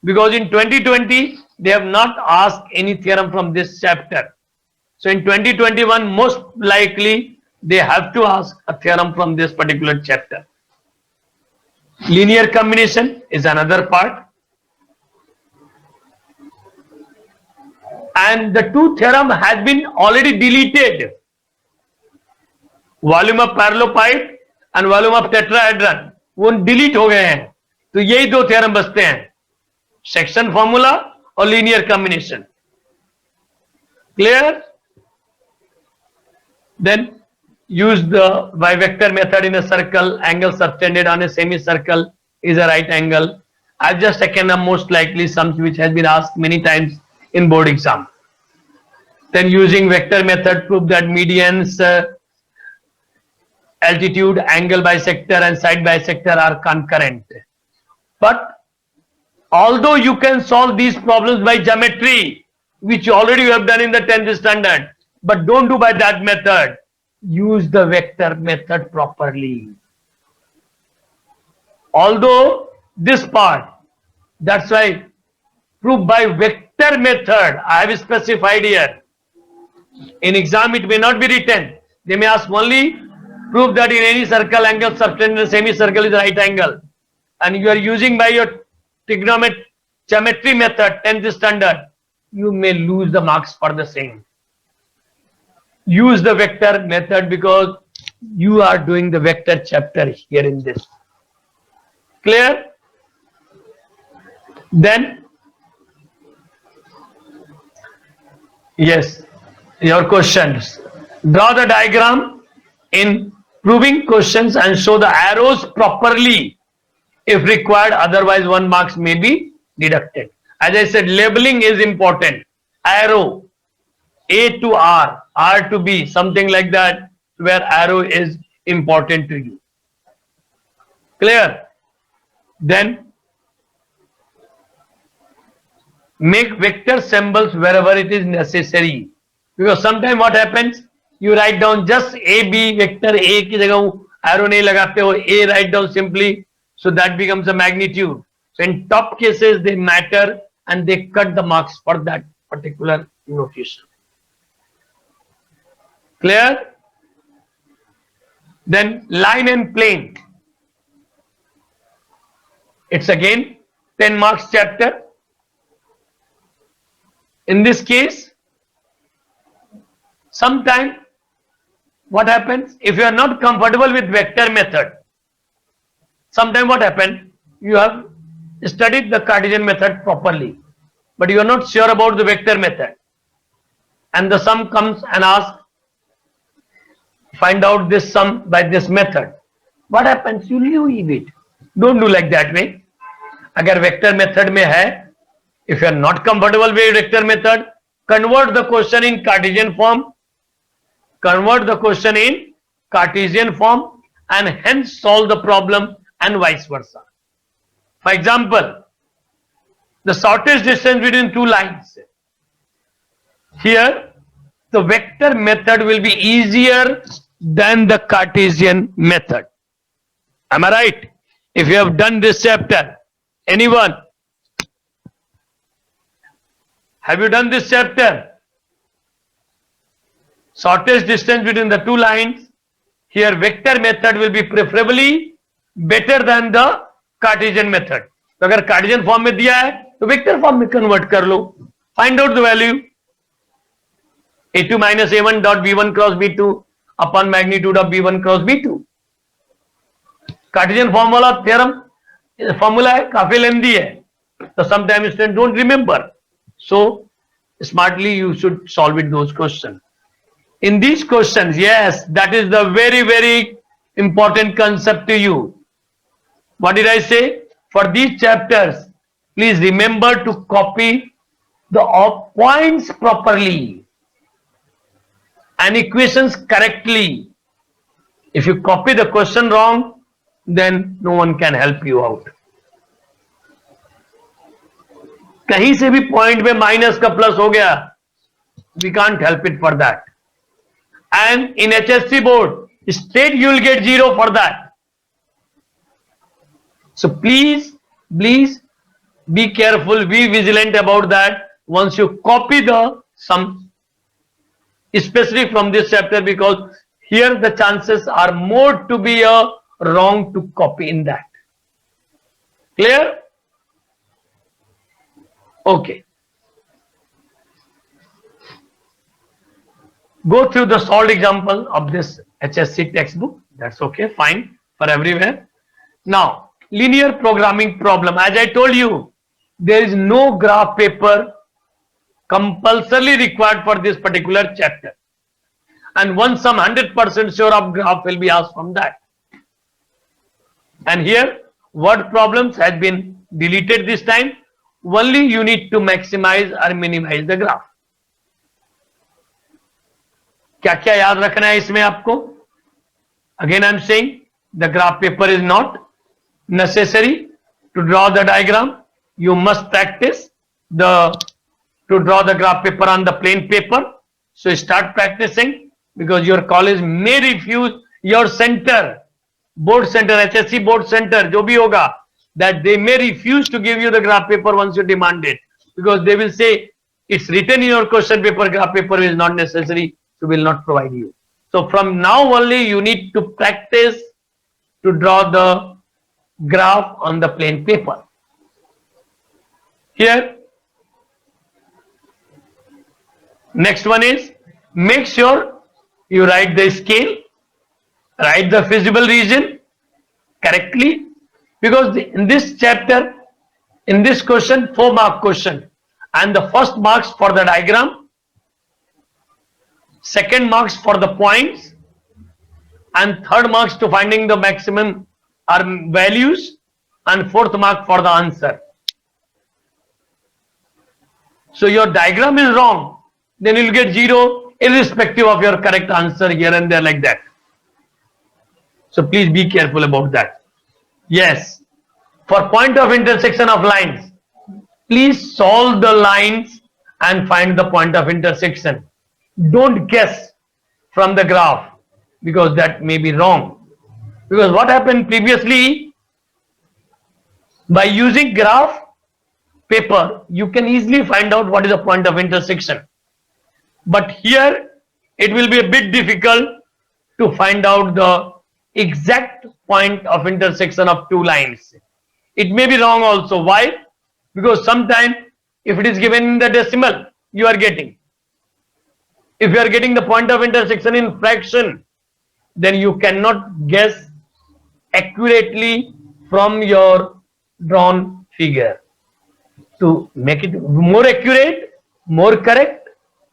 [SPEAKER 3] Because in 2020, they have not asked any theorem from this chapter. So in 2021, most likely they have to ask a theorem from this particular chapter. Linear combination is another part. And the two theorem has been already deleted. Volume of parallelepiped and volume of tetrahedron वो डिलीट हो गए हैं. तो यही दो theorem बचते हैं, सेक्शन फॉर्मूला और linear combination. Clear? Then use the bivector method in a circle. Angle subtended on a semicircle is a right angle. I've just taken a most likely sums which has been asked many times in board exam. Then using vector method, prove that medians, altitude, angle bisector and side bisector are concurrent. But although you can solve these problems by geometry, which already you have done in the 10th standard, but don't do by that method. Use the vector method properly. Although this part, that's why prove by vector method, I have specified here. In exam it may not be written. They may ask only prove that in any circle angle subtended in a semicircle is a right angle. And you are using by your trigonometry geometry method 10th standard, you may lose the marks for the same. Use the vector method because you are doing the vector chapter here in this. Clear? Then, yes, your questions. Draw the diagram in proving questions and show the arrows properly if required, otherwise 1 marks may be deducted. As I said, labeling is important. Arrow, A to R, R to B, something like that, where arrow is important to you. Clear? Then make vector symbols wherever it is necessary. Because sometimes what happens, you write down just A, B, vector A की जगह arrow नहीं लगाते हो, A write down simply, so that becomes a magnitude. So in top cases they matter and they cut the marks for that particular notation. Clear? Then line and plane. It's again 10 marks chapter. In this case, sometime what happens, if you are not comfortable with vector method, sometime what happens, you have studied the Cartesian method properly, but you are not sure about the vector method, and the sum comes and asks, find out this sum by this method. What happens? You leave it. Don't do like that way. अगर vector method में है, if you are not comfortable with vector method, convert the question in Cartesian form. Convert the question in Cartesian form and hence solve the problem and vice versa. For example, the shortest distance between two lines. Here, the vector method will be easier than the Cartesian method. Am I right? If you have done this chapter, anyone? Have you done this chapter? Shortest distance between the two lines. Here vector method will be preferably better than the Cartesian method. तो अगर Cartesian form में दिया है तो vector form में convert कर लो. Find out the value. A2 minus A1 dot B1 cross B2 upon magnitude of B1 cross B2. Cartesian form वाला theorem formula है, काफी lengthy है. So sometimes students don't remember. So smartly you should solve it those questions. In these questions, yes, that is the very, very important concept to you. What did I say? For these chapters, please remember to copy the points properly. and equations correctly. If you copy the question wrong, then no one can help you out. कहीं से भी point में minus का plus हो गया, we can't help it for that. And in HSC board, straight you will get 0 for that. So please be careful, be vigilant about that once you copy the sum, especially from this chapter, because here the chances are more to be a wrong to copy in that. Clear? Okay. Go through the solved example of this HSC textbook. That's okay, fine for everywhere. Now, linear programming problem. As I told you, there is no graph paper compulsorily required for this particular chapter. And once I'm 100% sure of graph will be asked from that. And here, word problems has been deleted this time. Only you need to maximize or minimize the graph. क्या क्या याद रखना है इसमें आपको? Again I'm saying the graph paper is not necessary to draw the diagram. You must practice to draw the graph paper on the plain paper. So start practicing, because your college may refuse your center, board center, HSC board center, जो भी होगा, that they may refuse to give you the graph paper once you demand it, because they will say it's written in your question paper, graph paper is not necessary, so will not provide you. So from now only you need to practice to draw the graph on the plain paper. Here, next one is, make sure you write the scale, write the feasible region correctly, because in this chapter, in this question, 4-mark question, and the first marks for the diagram, second marks for the points, and third marks to finding the maximum or values, and fourth mark for the answer. So your diagram is wrong, then you will get 0 irrespective of your correct answer here and there, like that. So please be careful about that. Yes, for point of intersection of lines, please solve the lines and find the point of intersection. Don't guess from the graph, because that may be wrong. Because what happened previously, by using graph paper, you can easily find out what is the point of intersection. But here, it will be a bit difficult to find out the exact point of intersection of two lines. It may be wrong also. Why? Because sometimes if it is given in the decimal, you are getting. If you are getting the point of intersection in fraction, then you cannot guess accurately from your drawn figure. To make it more accurate, more correct,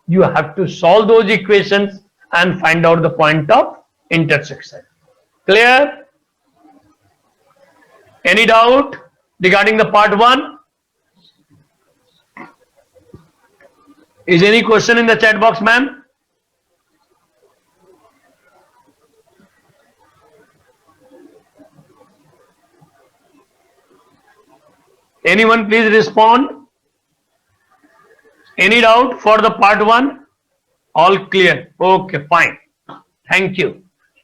[SPEAKER 3] you have to solve those equations and find out the point of intersection. Clear? Any doubt regarding the part 1? Is any question in the chat box, ma'am? Anyone please respond? Any doubt for the part 1? All clear. Okay, fine. Thank you.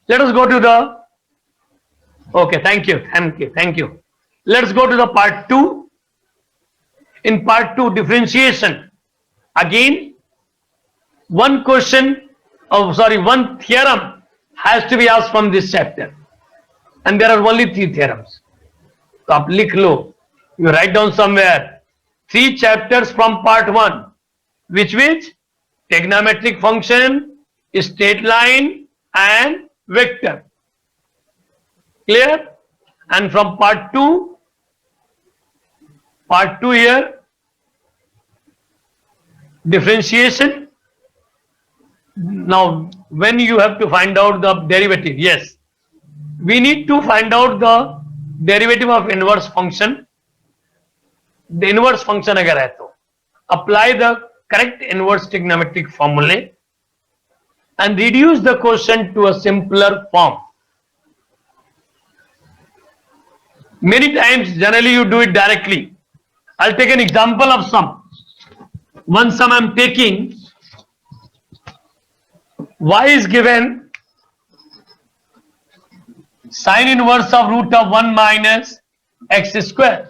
[SPEAKER 3] Let us go to the... Okay, thank you. Let's go to the part 2. In part 2, differentiation. Again, one theorem has to be asked from this chapter. And there are only 3 theorems. So, आप लिख लो. You write down somewhere 3 chapters from part 1, which trigonometric function, straight line and vector. Clear? And from part 2 here, differentiation. Now when you have to find out the derivative, yes, we need to find out the derivative of inverse function. The inverse function अगर है तो apply the correct inverse trigonometric formula and reduce the question to a simpler form. Many times, generally you do it directly. I'll take an example of sum. One sum I'm taking, y is given sine inverse of root of 1 minus x square.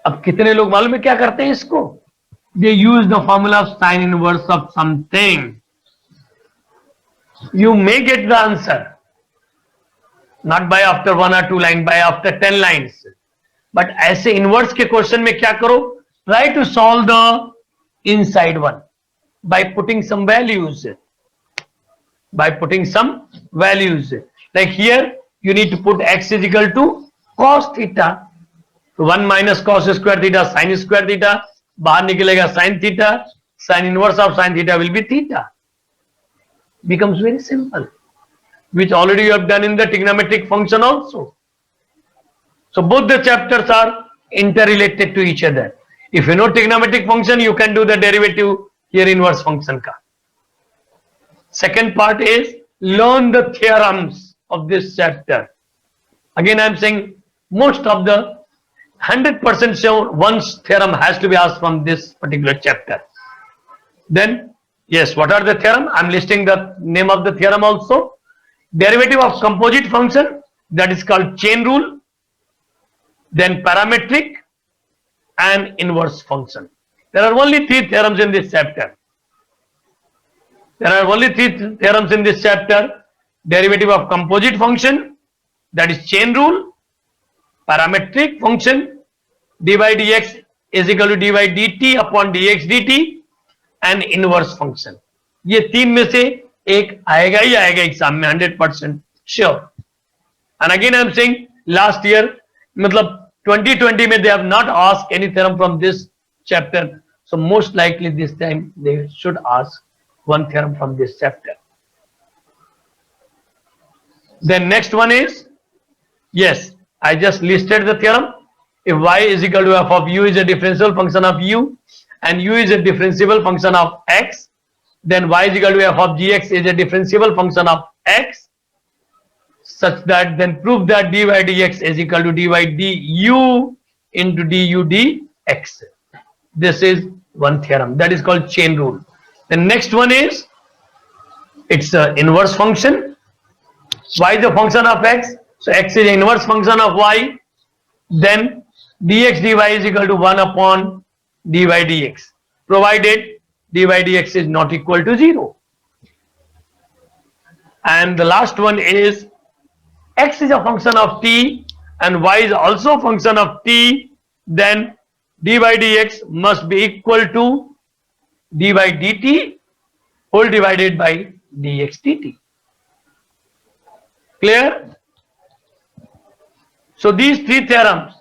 [SPEAKER 3] अब कितने लोग मालूम है क्या करते हैं इसको? They use the formula of sine inverse of something. You may get the answer, not by after 1 or 2 lines, by after 10 lines. But ऐसे inverse के question में क्या करो? Try to solve the inside one by putting some values. By putting some values. Like here, you need to put x is equal to cos theta. 1 minus cos square theta sin square theta. बाहर निकलेगा sin theta. Sin inverse of sin theta will be theta. Becomes very simple. Which already you have done in the trigonometric function also. So both the chapters are interrelated to each other. If you know trigonometric function, you can do the derivative here inverse function ka. Second part is learn the theorems of this chapter. Again, I am saying most of the 100% sure one's theorem has to be asked from this particular chapter. Then, yes, what are the theorem? I am listing the name of the theorem also. Derivative of composite function, that is called chain rule. Then parametric and inverse function. There are only 3 theorems in this chapter. There are only 3 theorems in this chapter. Derivative of composite function, that is chain rule. Parametric function, dy dx is equal to dy dt upon dx dt, and inverse function. ये 3 में से एक आएगा ही आएगा exam में 100% sure. And again I am saying last year, मतलब 2020 में they have not asked any theorem from this chapter. So most likely this time they should ask one theorem from this chapter. Then next one is, yes, I just listed the theorem. If y is equal to f of u is a differentiable function of u and u is a differentiable function of x, then y is equal to f of gx is a differentiable function of x, such that then prove that dy dx is equal to dy du into du dx. This is one theorem, that is called chain rule. The next one is, it's an inverse function. Y is a function of x, so x is an inverse function of y. Then dx dy is equal to 1 upon dy dx, provided dy dx is not equal to 0. And the last one is, x is a function of t and y is also a function of t, then dy dx must be equal to dy dt whole divided by dx dt. Clear? So these 3 theorems,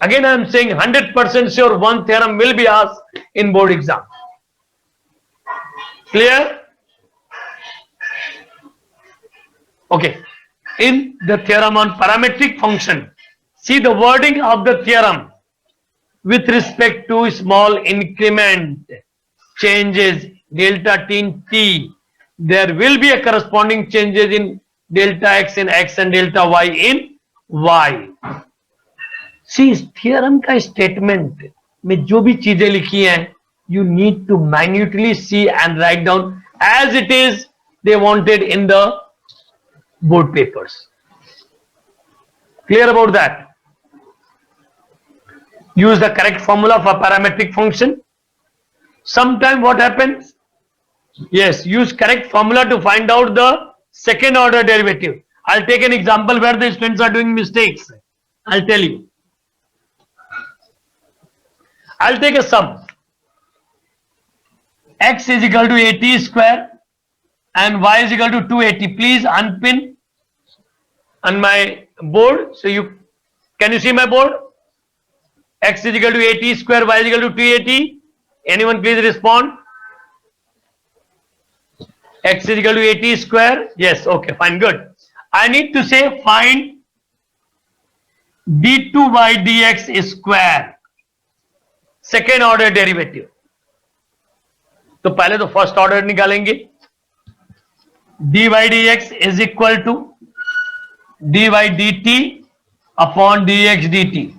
[SPEAKER 3] again I am saying 100% sure one theorem will be asked in board exam. Clear? Okay. In the theorem on parametric function, see the wording of the theorem with respect to small increment changes delta t in t. There will be a corresponding changes in delta x in x and delta y in y. See, इस theorem का statement में जो भी चीजें लिखी हैं, you need to minutely see and write down as it is they wanted in the board papers. Clear about that? Use the correct formula for parametric function. Sometime what happens? Yes, use correct formula to find out the second order derivative. I'll take an example where the students are doing mistakes. I'll tell you. I'll take a sum. X is equal to 80 square and y is equal to 280. Please unpin on my board. So can you see my board? X is equal to 80 square, y is equal to 280. Anyone please respond? X is equal to 80 square. Yes, okay, fine, good. I need to say find d2 by dx square. Second order derivative. तो पहले तो first order निकालेंगे. dy dx is equal to dy dt upon dx dt.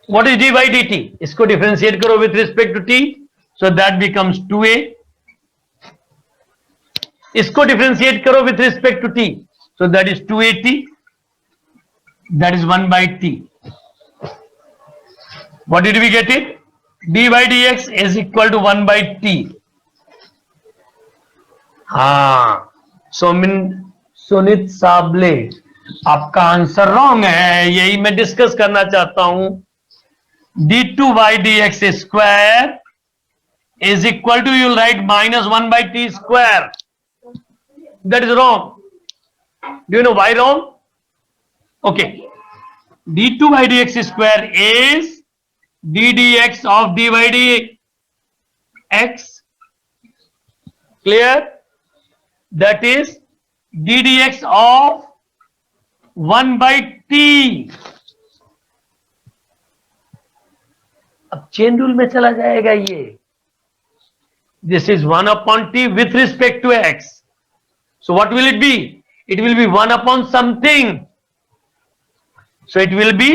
[SPEAKER 3] What is dy dt? इसको differentiate करो with respect to t, so that becomes 2a. इसको differentiate करो with respect to t, so that is 2at. That is 1 by t. What did we get it? dy dx is equal to 1 by t. हाँ, सुनीत साबले, आपका answer wrong है. यही मैं discuss करना चाहता हूं. d2y dx square is equal to, you'll write minus 1 by t square. That is wrong. Do you know why wrong? Okay. d2y dx square is d dx of dy dx. Clear? That is d dx of 1 by t. अब chain rule में चला जाएगा ये. This is 1 upon t with respect to x. So what will it be? It will be 1 upon something. So it will be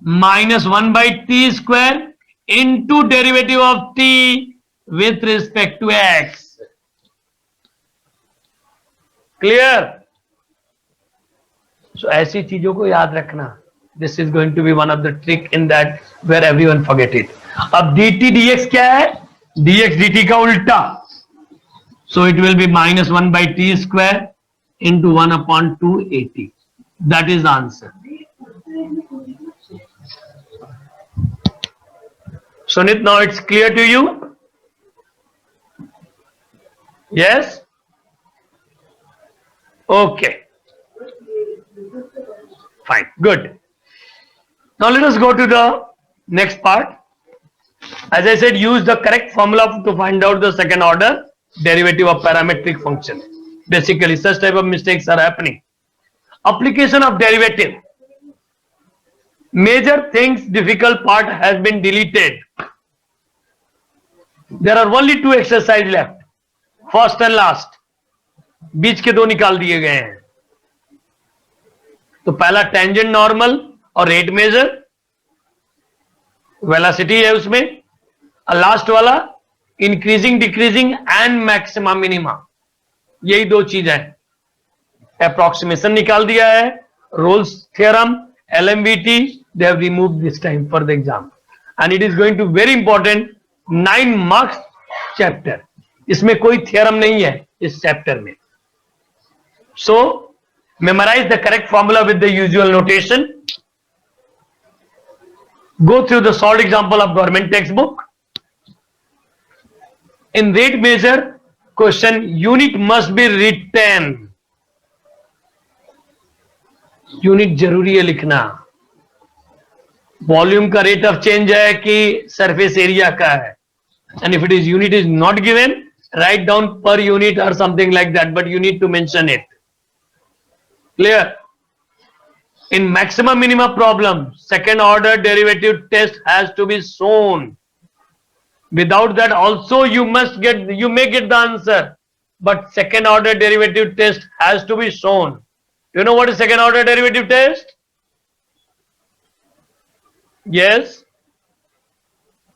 [SPEAKER 3] minus 1 by t square into derivative of t with respect to x. Clear? So ऐसी चीजों को याद रखना. This is going to be one of the trick in that where everyone forget it. अब dt dx क्या है? dx dt का उल्टा. So it will be minus 1 by t square into 1 upon 2at. That is the answer. Sunit, now it's clear to you? Yes? Okay. Fine. Good. Now let us go to the next part. As I said, use the correct formula to find out the second order derivative of parametric function. Basically, such type of mistakes are happening. Application of derivative. Major things, difficult part has been deleted. There are only two exercises left. First and last. बीच के दो निकाल दिए गए हैं. तो पहला tangent normal और rate major, velocity है उसमें. और लास्ट वाला increasing decreasing and maxima minima. यही दो चीज है. अप्रोक्सीमेशन निकाल दिया है. Rolle's theorem, LMVT, they have removed this time for the exam, and it is going to very important 9 marks chapter. इसमें कोई थ्योरम नहीं है इस चैप्टर में. So memorize the correct formula with the usual notation. Go through the solved example of government textbook. In rate measure question, unit must be written. Unit जरूरी है लिखना. Volume का रेट ऑफ चेंज है कि surface area का है. And if it is unit is not given, write down per unit or something like that, but you need to mention it. Clear? In maximum minima problem, second order derivative test has to be shown. Without that also you may get the answer, but second order derivative test has to be shown. Do you know what is second order derivative test? Yes.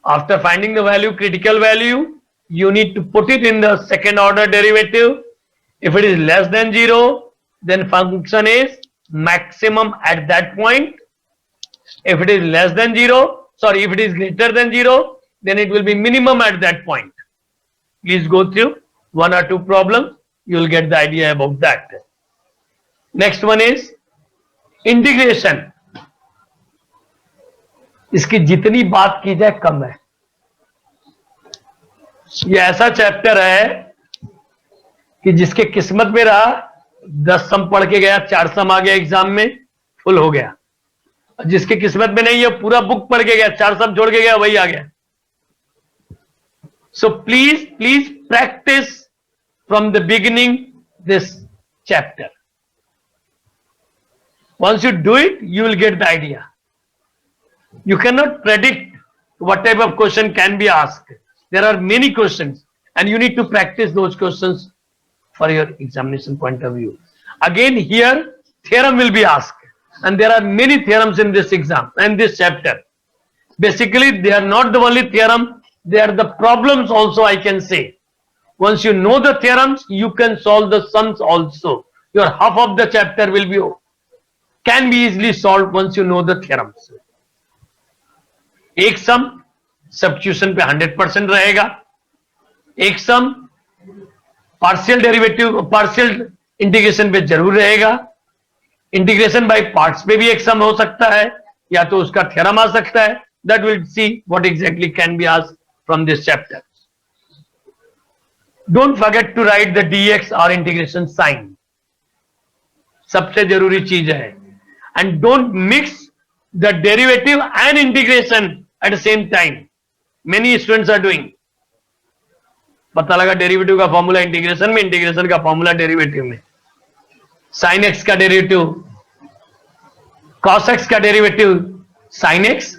[SPEAKER 3] After finding the value, critical value, you need to put it in the second order derivative. If it is less than 0, then function is maximum at that point. If it is less than 0, sorry, if it is greater than 0, then it will be minimum at that point. Please go through 1 or 2 problems. You will get the idea about that. Next one is integration. इसकी जितनी बात की जाए कम है. ये ऐसा chapter है कि जिसके किस्मत में रहा 10 सम पढ़ के गया, 4 सम आ गया एग्जाम में, फुल हो गया. जिसके किस्मत में नहीं है पूरा बुक पढ़ के गया, 4 सम छोड़ के गया, वही आ गया. So please practice from the beginning this chapter. Once you do it, you will get the idea. You cannot predict what type of question can be asked. There are many questions and you need to practice those questions for your examination point of view. Again, here theorem will be asked, and there are many theorems in this exam and this chapter. Basically, they are not the only theorem, they are the problems also, I can say. Once you know the theorems, you can solve the sums also. Your half of the chapter will be can be easily solved once you know the theorems. एक सम substitution पे 100% रहेगा, एक सम partial derivative partial integration पे जरूर रहेगा, integration by parts पे भी एक सम हो सकता है या तो उसका थ्योरम आ सकता है. That will see what exactly can be asked from this chapter. Don't forget to write the dx और इंटीग्रेशन साइन, सबसे जरूरी चीज है. And don't mix the derivative and integration at the same time. Many students are doing. पता लगा derivative का formula integration में, integration का फॉर्मूला डेरिवेटिव में. साइन एक्स का डेरिवेटिव कॉस एक्स का डेरिवेटिव साइन एक्स,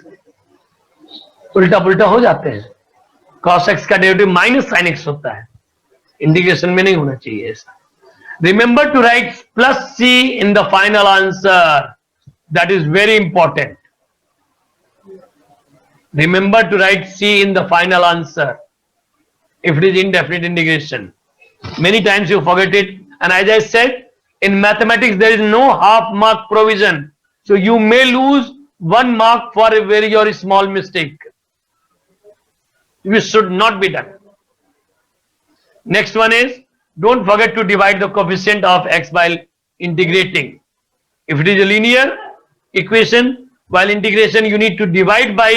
[SPEAKER 3] उल्टा पुल्टा हो जाते हैं. कॉस एक्स का डेरिवेटिव माइनस साइन एक्स होता है. इंटीग्रेशन में नहीं होना चाहिए ऐसा. Remember to write plus C in the final answer. That is very important. Remember to write C in the final answer if it is indefinite integration. Many times you forget it, and as I said, in mathematics there is no half mark provision, so you may lose 1 mark for a very or small mistake. This should not be done. Next one is, don't forget to divide the coefficient of x while integrating. If it is a linear equation, while integration you need to divide by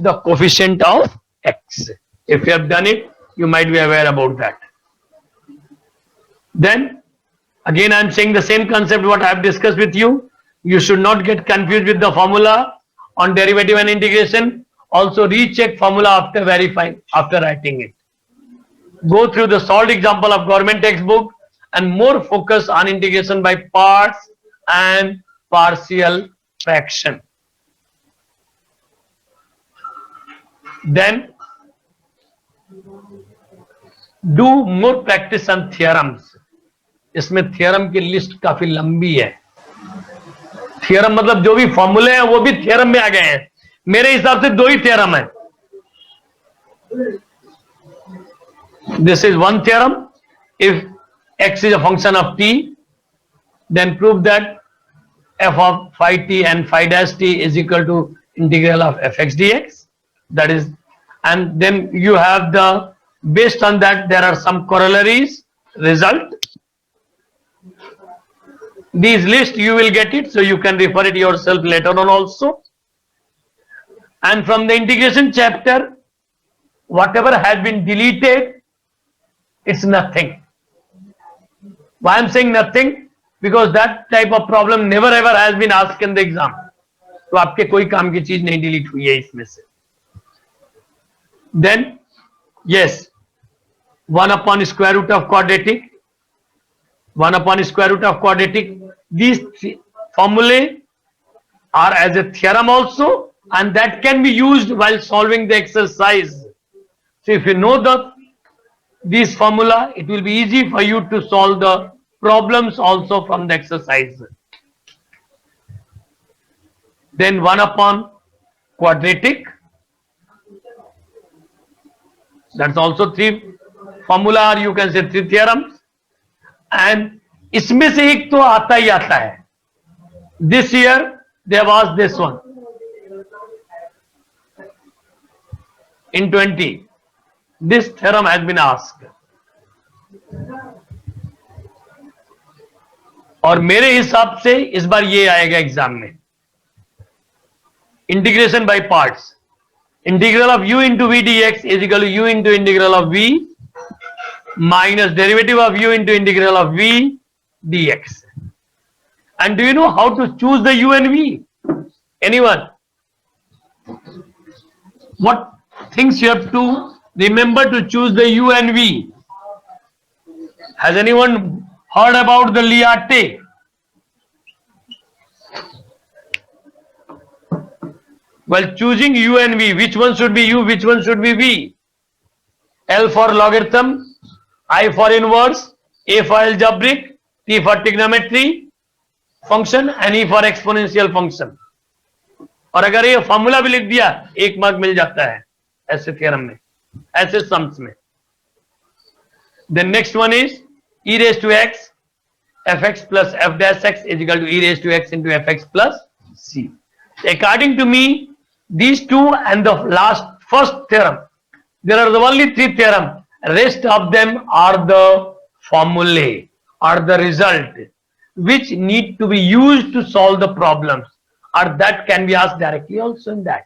[SPEAKER 3] the coefficient of x. If you have done it, you might be aware about that. Then again I am saying the same concept what I have discussed with you. You should not get confused with the formula on derivative and integration. Also recheck formula after verifying, after writing it. Go through the solved example of government textbook and more focus on integration by parts and partial fraction. Then do more practice on theorems. इसमें theorem की list काफी लंबी है. Theorem मतलब जो भी फॉर्मूले हैं वो भी थ्योरम में आ गए हैं. मेरे हिसाब से 2 ही थ्योरम है. This is one theorem. If x is a function of t, then prove that f of phi t and phi dash t is equal to integral of fx dx. That is, and then you have the, based on that there are some corollaries result. These list you will get it, so you can refer it yourself later on also. And from the integration chapter, whatever has been deleted, it's nothing. Why I'm saying nothing? Because that type of problem never ever has been asked in the exam. तो आपके कोई काम की चीज नहीं delete हुई है इसमें से. Then yes, 1 upon square root of quadratic, 1 upon square root of quadratic. These formulae are as a theorem also, and that can be used while solving the exercise. So if you know this formula, it will be easy for you to solve the problems also from the exercise. Then 1 upon quadratic, that's also 3 formula, or you can say 3 theorems. And इसमें से एक तो आता ही आता है. This year there was this one in 20. This theorem has been asked. और मेरे हिसाब से इस बार ये आएगा एग्जाम में. Integration by parts. Integral of u into v dx is equal to u into integral of v minus derivative of u into integral of v dx. And do you know how to choose the u and v? Anyone? What things you have to remember to choose the u and v? Has anyone heard about the Liate? While choosing u and v, which one should be u, which one should be v? L for logarithm, I for inverse, A for algebraic, T for trigonometry function and E for exponential function. और अगर ये formula भी लिख दिया 1 mark मिल जाता है ऐसे theorem में, ऐसे सम्स में. Then next one is e raised to x fx plus f dash x is equal to e raised to x into fx plus c. According to me, these two and the first theorem, there are the only 3 theorems. Rest of them are the formulae or the result which need to be used to solve the problems, or that can be asked directly also in that.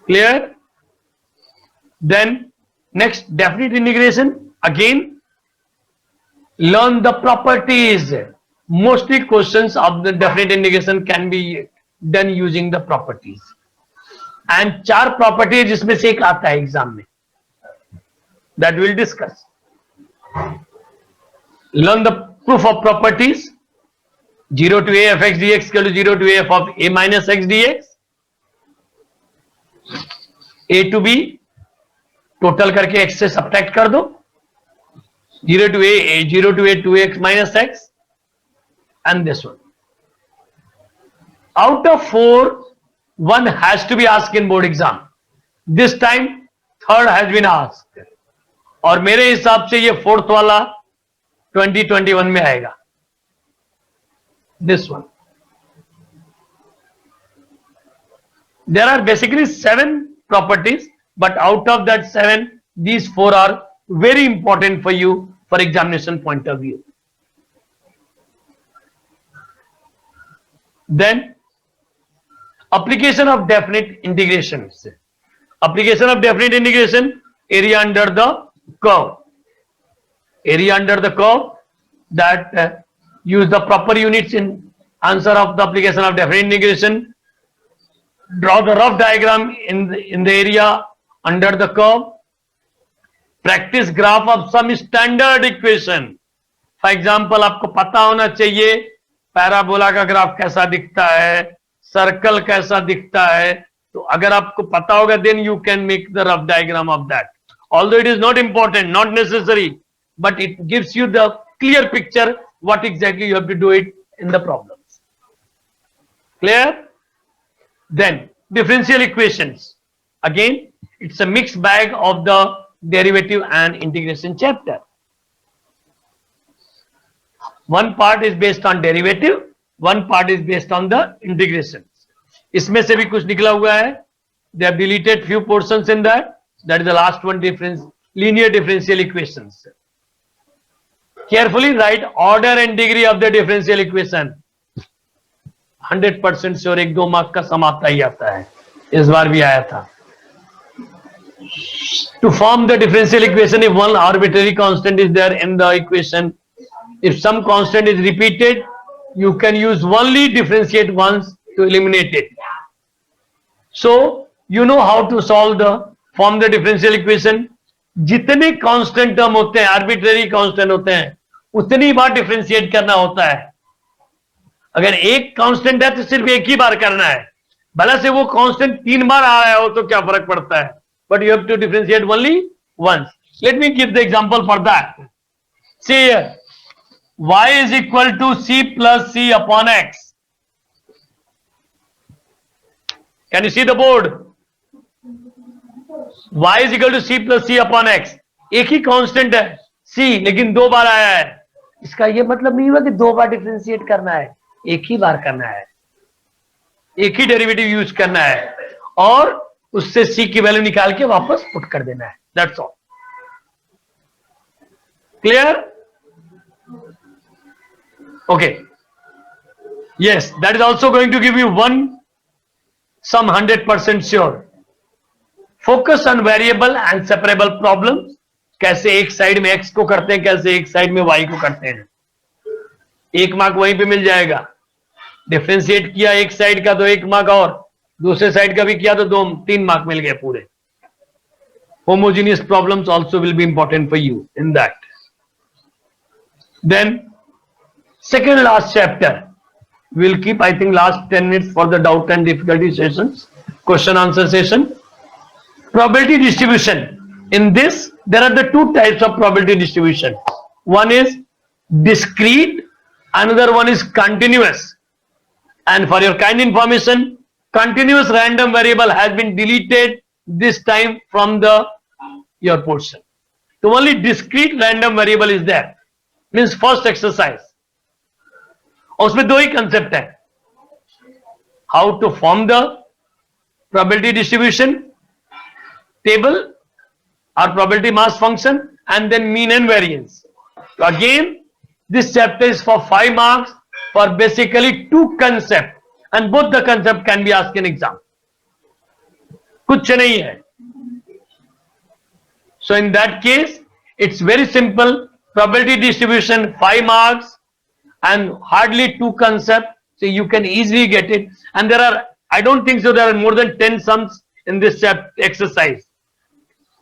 [SPEAKER 3] Clear? Then next, definite integration. Again, learn the properties. Mostly questions of the definite integration can be done using the properties. And 4 properties जिसमें से एक आता है exam में, that we'll discuss. Learn the proof of properties. 0 to a f x dx equal to 0 to a f of a minus x dx. A to b total करके x से subtract कर दो. 0 to a 2x minus x, and this one. Out of 4, 1 has to be asked in board exam. This time 3rd has been asked. और मेरे हिसाब से ये 4th वाला 2021 में आएगा. This one. There are basically 7 properties, but out of that 7, these 4 are very important for you for examination point of view. Then application of definite integrations. Application of definite integration, area under the curve. Area under the curve, that use the proper units in answer of the application of definite integration. Draw the rough diagram in the area under the curve. Practice graph of some standard equation. For example, आपको पता होना चाहिए parabola का graph कैसा दिखता है, circle कैसा दिखता है. तो अगर आपको पता होगा, then you can make the rough diagram of that. Although it is not important, not necessary, but it gives you the clear picture what exactly you have to do it in the problems. Clear? Then differential equations. Again, it's a mixed bag of the derivative and integration chapter. One part is based on derivative, one part is based on the integration. इसमें से भी कुछ निकला हुआ है. They have deleted few portions in that. That is the last one, linear differential equations. Carefully write order and degree of the differential equation. 100% sure 1-2 mark का सम आता ही आता है, इस बार भी आया था. To form the differential equation, if one arbitrary constant is there in the equation, if some constant is repeated, you can use only differentiate once to eliminate it. So you know how to form the differential equation. जितने constant term होते हैं, arbitrary constant होते हैं, उतनी बार differentiate करना होता है. अगर एक कांस्टेंट है तो सिर्फ एक ही बार करना है. भला से वो कांस्टेंट 3 बार आ रहा हो तो क्या फर्क पड़ता है, but you have to differentiate only once. Let me give the example for that. See here, y is equal to c plus c upon x. Can you see the board? y is equal to c plus c upon x. एक ही constant है c, लेकिन 2 बार आया है. इसका ये मतलब नहीं हुआ कि 2 बार डिफरेंशिएट करना है, एक ही बार करना है, एक ही डेरिवेटिव यूज करना है और उससे c की वैल्यू निकाल के वापस पुट कर देना है. That's all. Clear? Okay. Yes, that is also going to give you one sum 100% sure. Focus on variable and separable problems. कैसे एक साइड में x को करते हैं, कैसे एक साइड में y को करते हैं. 1 मार्क वहीं पे मिल जाएगा. डिफरेंशिएट किया एक साइड का तो 1 मार्क, और दूसरे साइड का भी किया तो 2-3 मार्क मिल गए पूरे. Homogeneous problems also will be important for you in that. Then second last chapter, We'll keep, I think, last 10 minutes for the doubt and difficulty sessions, question answer session. Probability distribution. In this, there are the two types of probability distribution. One is discrete, another one is continuous. And for your kind information, continuous random variable has been deleted this time from your portion. So only discrete random variable is there. Means first exercise. उसमें दो ही concept है. How to form the probability distribution table or probability mass function, and then mean and variance. So again, this chapter is for 5 marks for basically two concepts, and both the concept can be asked in exam. कुछ नहीं है. So in that case, it's very simple. Probability distribution 5 marks and hardly two concepts, so you can easily get it. And there are, I don't think so, there are more than 10 sums in this chapter exercise.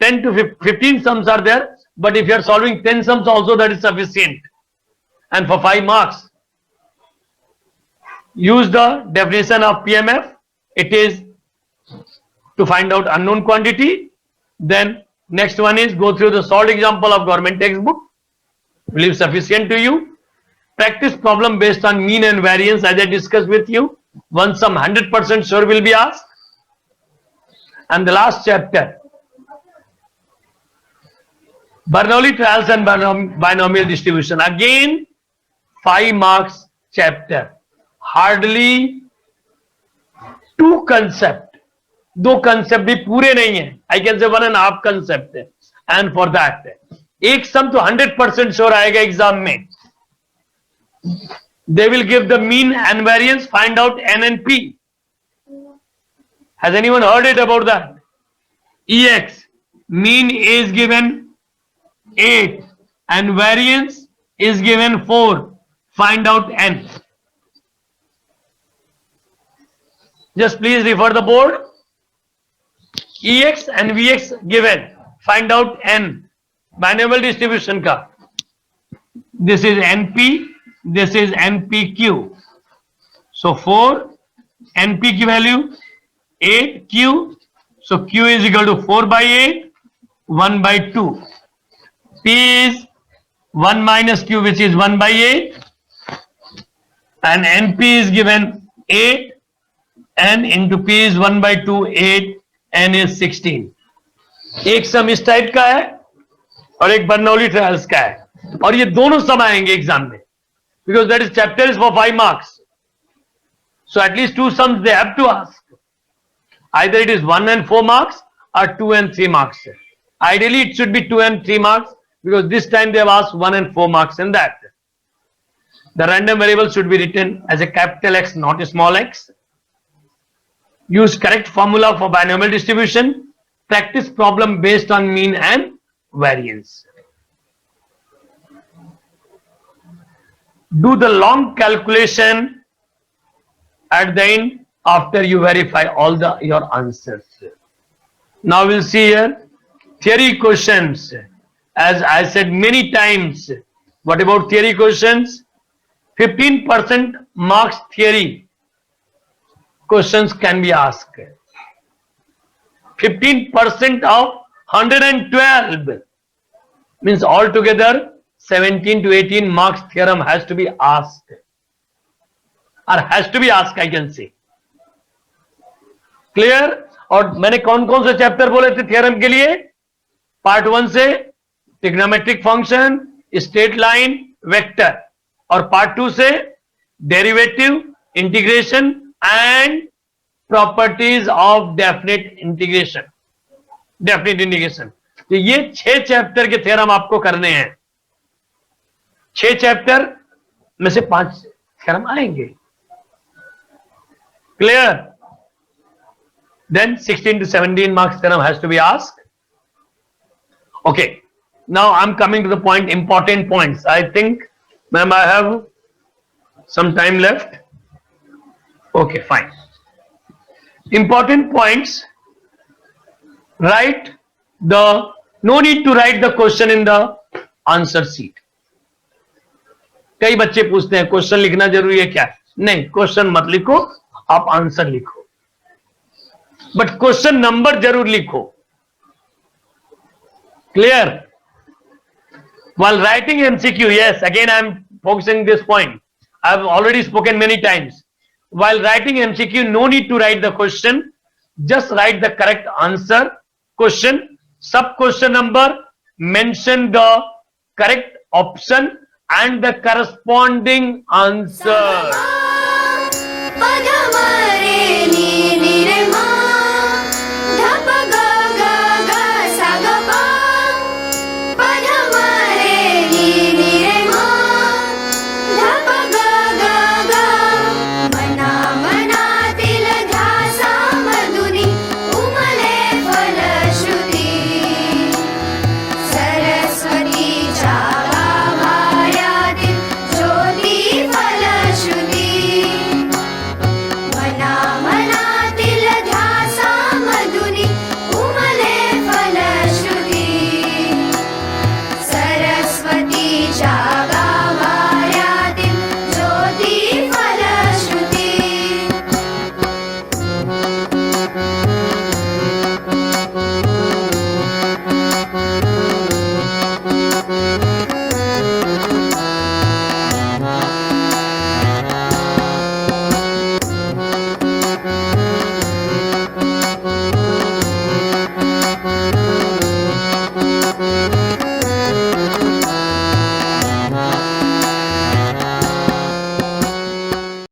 [SPEAKER 3] 10 to 15 sums are there, but if you are solving 10 sums also, that is sufficient. And for 5 marks, use the definition of PMF. It is to find out unknown quantity. Then next one is go through the solved example of government textbook. Will be sufficient to you. Practice problem based on mean and variance, as I discussed with you. One sum 100% sure will be asked. And the last chapter, Bernoulli trials and binomial distribution. Again, 5 marks chapter. Hardly two concept. दो concept भी पूरे नहीं है. I can say 1.5 concept है. And for that, एक sum तो 100% sure आएगा exam में. They will give the mean and variance, find out N and P. Has anyone heard it about that? EX, mean is given 8 and variance is given 4. Find out N. Just please refer the board. EX and VX given. Find out N. Binomial distribution ka. This is NP. This is NPQ. So 4, NP की value 8, Q. So Q is equal to 4 by 8, 1 by 2. P is 1 minus Q, which is 1 by 8. And NP is given 8. N into P is 1 by 2, 8. N is 16. एक सम इस type का है और एक Bernoulli trials का है. और ये दोनों सम आएंगे एग्जाम में. Because that is chapter is for 5 marks. So at least two sums they have to ask. Either it is 1 and 4 marks or 2 and 3 marks. Ideally it should be 2 and 3 marks because this time they have asked 1 and 4 marks in that. The random variable should be written as a capital X, not a small x. Use correct formula for binomial distribution. Practice problem based on mean and variance. Do the long calculation at the end after you verify all your answers. Now we'll see here theory questions. As I said many times, what about theory questions? 15% marks theory questions can be asked. 15% of 112 means altogether 17 to 18 marks theorem has to be asked, or has to be asked, I can say. Clear? और मैंने कौन कौन से chapter बोले थे theorem के लिए? Part 1 से trigonometric function, straight line, vector, और पार्ट 2 से derivative, integration and properties of definite integration. तो ये 6 चैप्टर के थ्योरम आपको करने हैं. 6 चैप्टर में से 5 थ्योरम आएंगे. Clear? Then 16 to 17 marks theorem has to be asked. Okay. Now I'm coming to the point, important points. I think, ma'am, I have some time left. Okay, fine. Important points. Write the, no need to write the question in the answer sheet. कई बच्चे पूछते हैं question लिखना जरूरी है क्या? नहीं, question मत लिखो, आप आंसर लिखो, बट क्वेश्चन नंबर जरूर लिखो. Clear? While writing MCQ, yes, again I am focusing this point. I have already spoken many times. While writing MCQ, no need to write the question. Just write the correct answer. Question, sub question number, mention the correct option and the corresponding answer.
[SPEAKER 1] पदमरि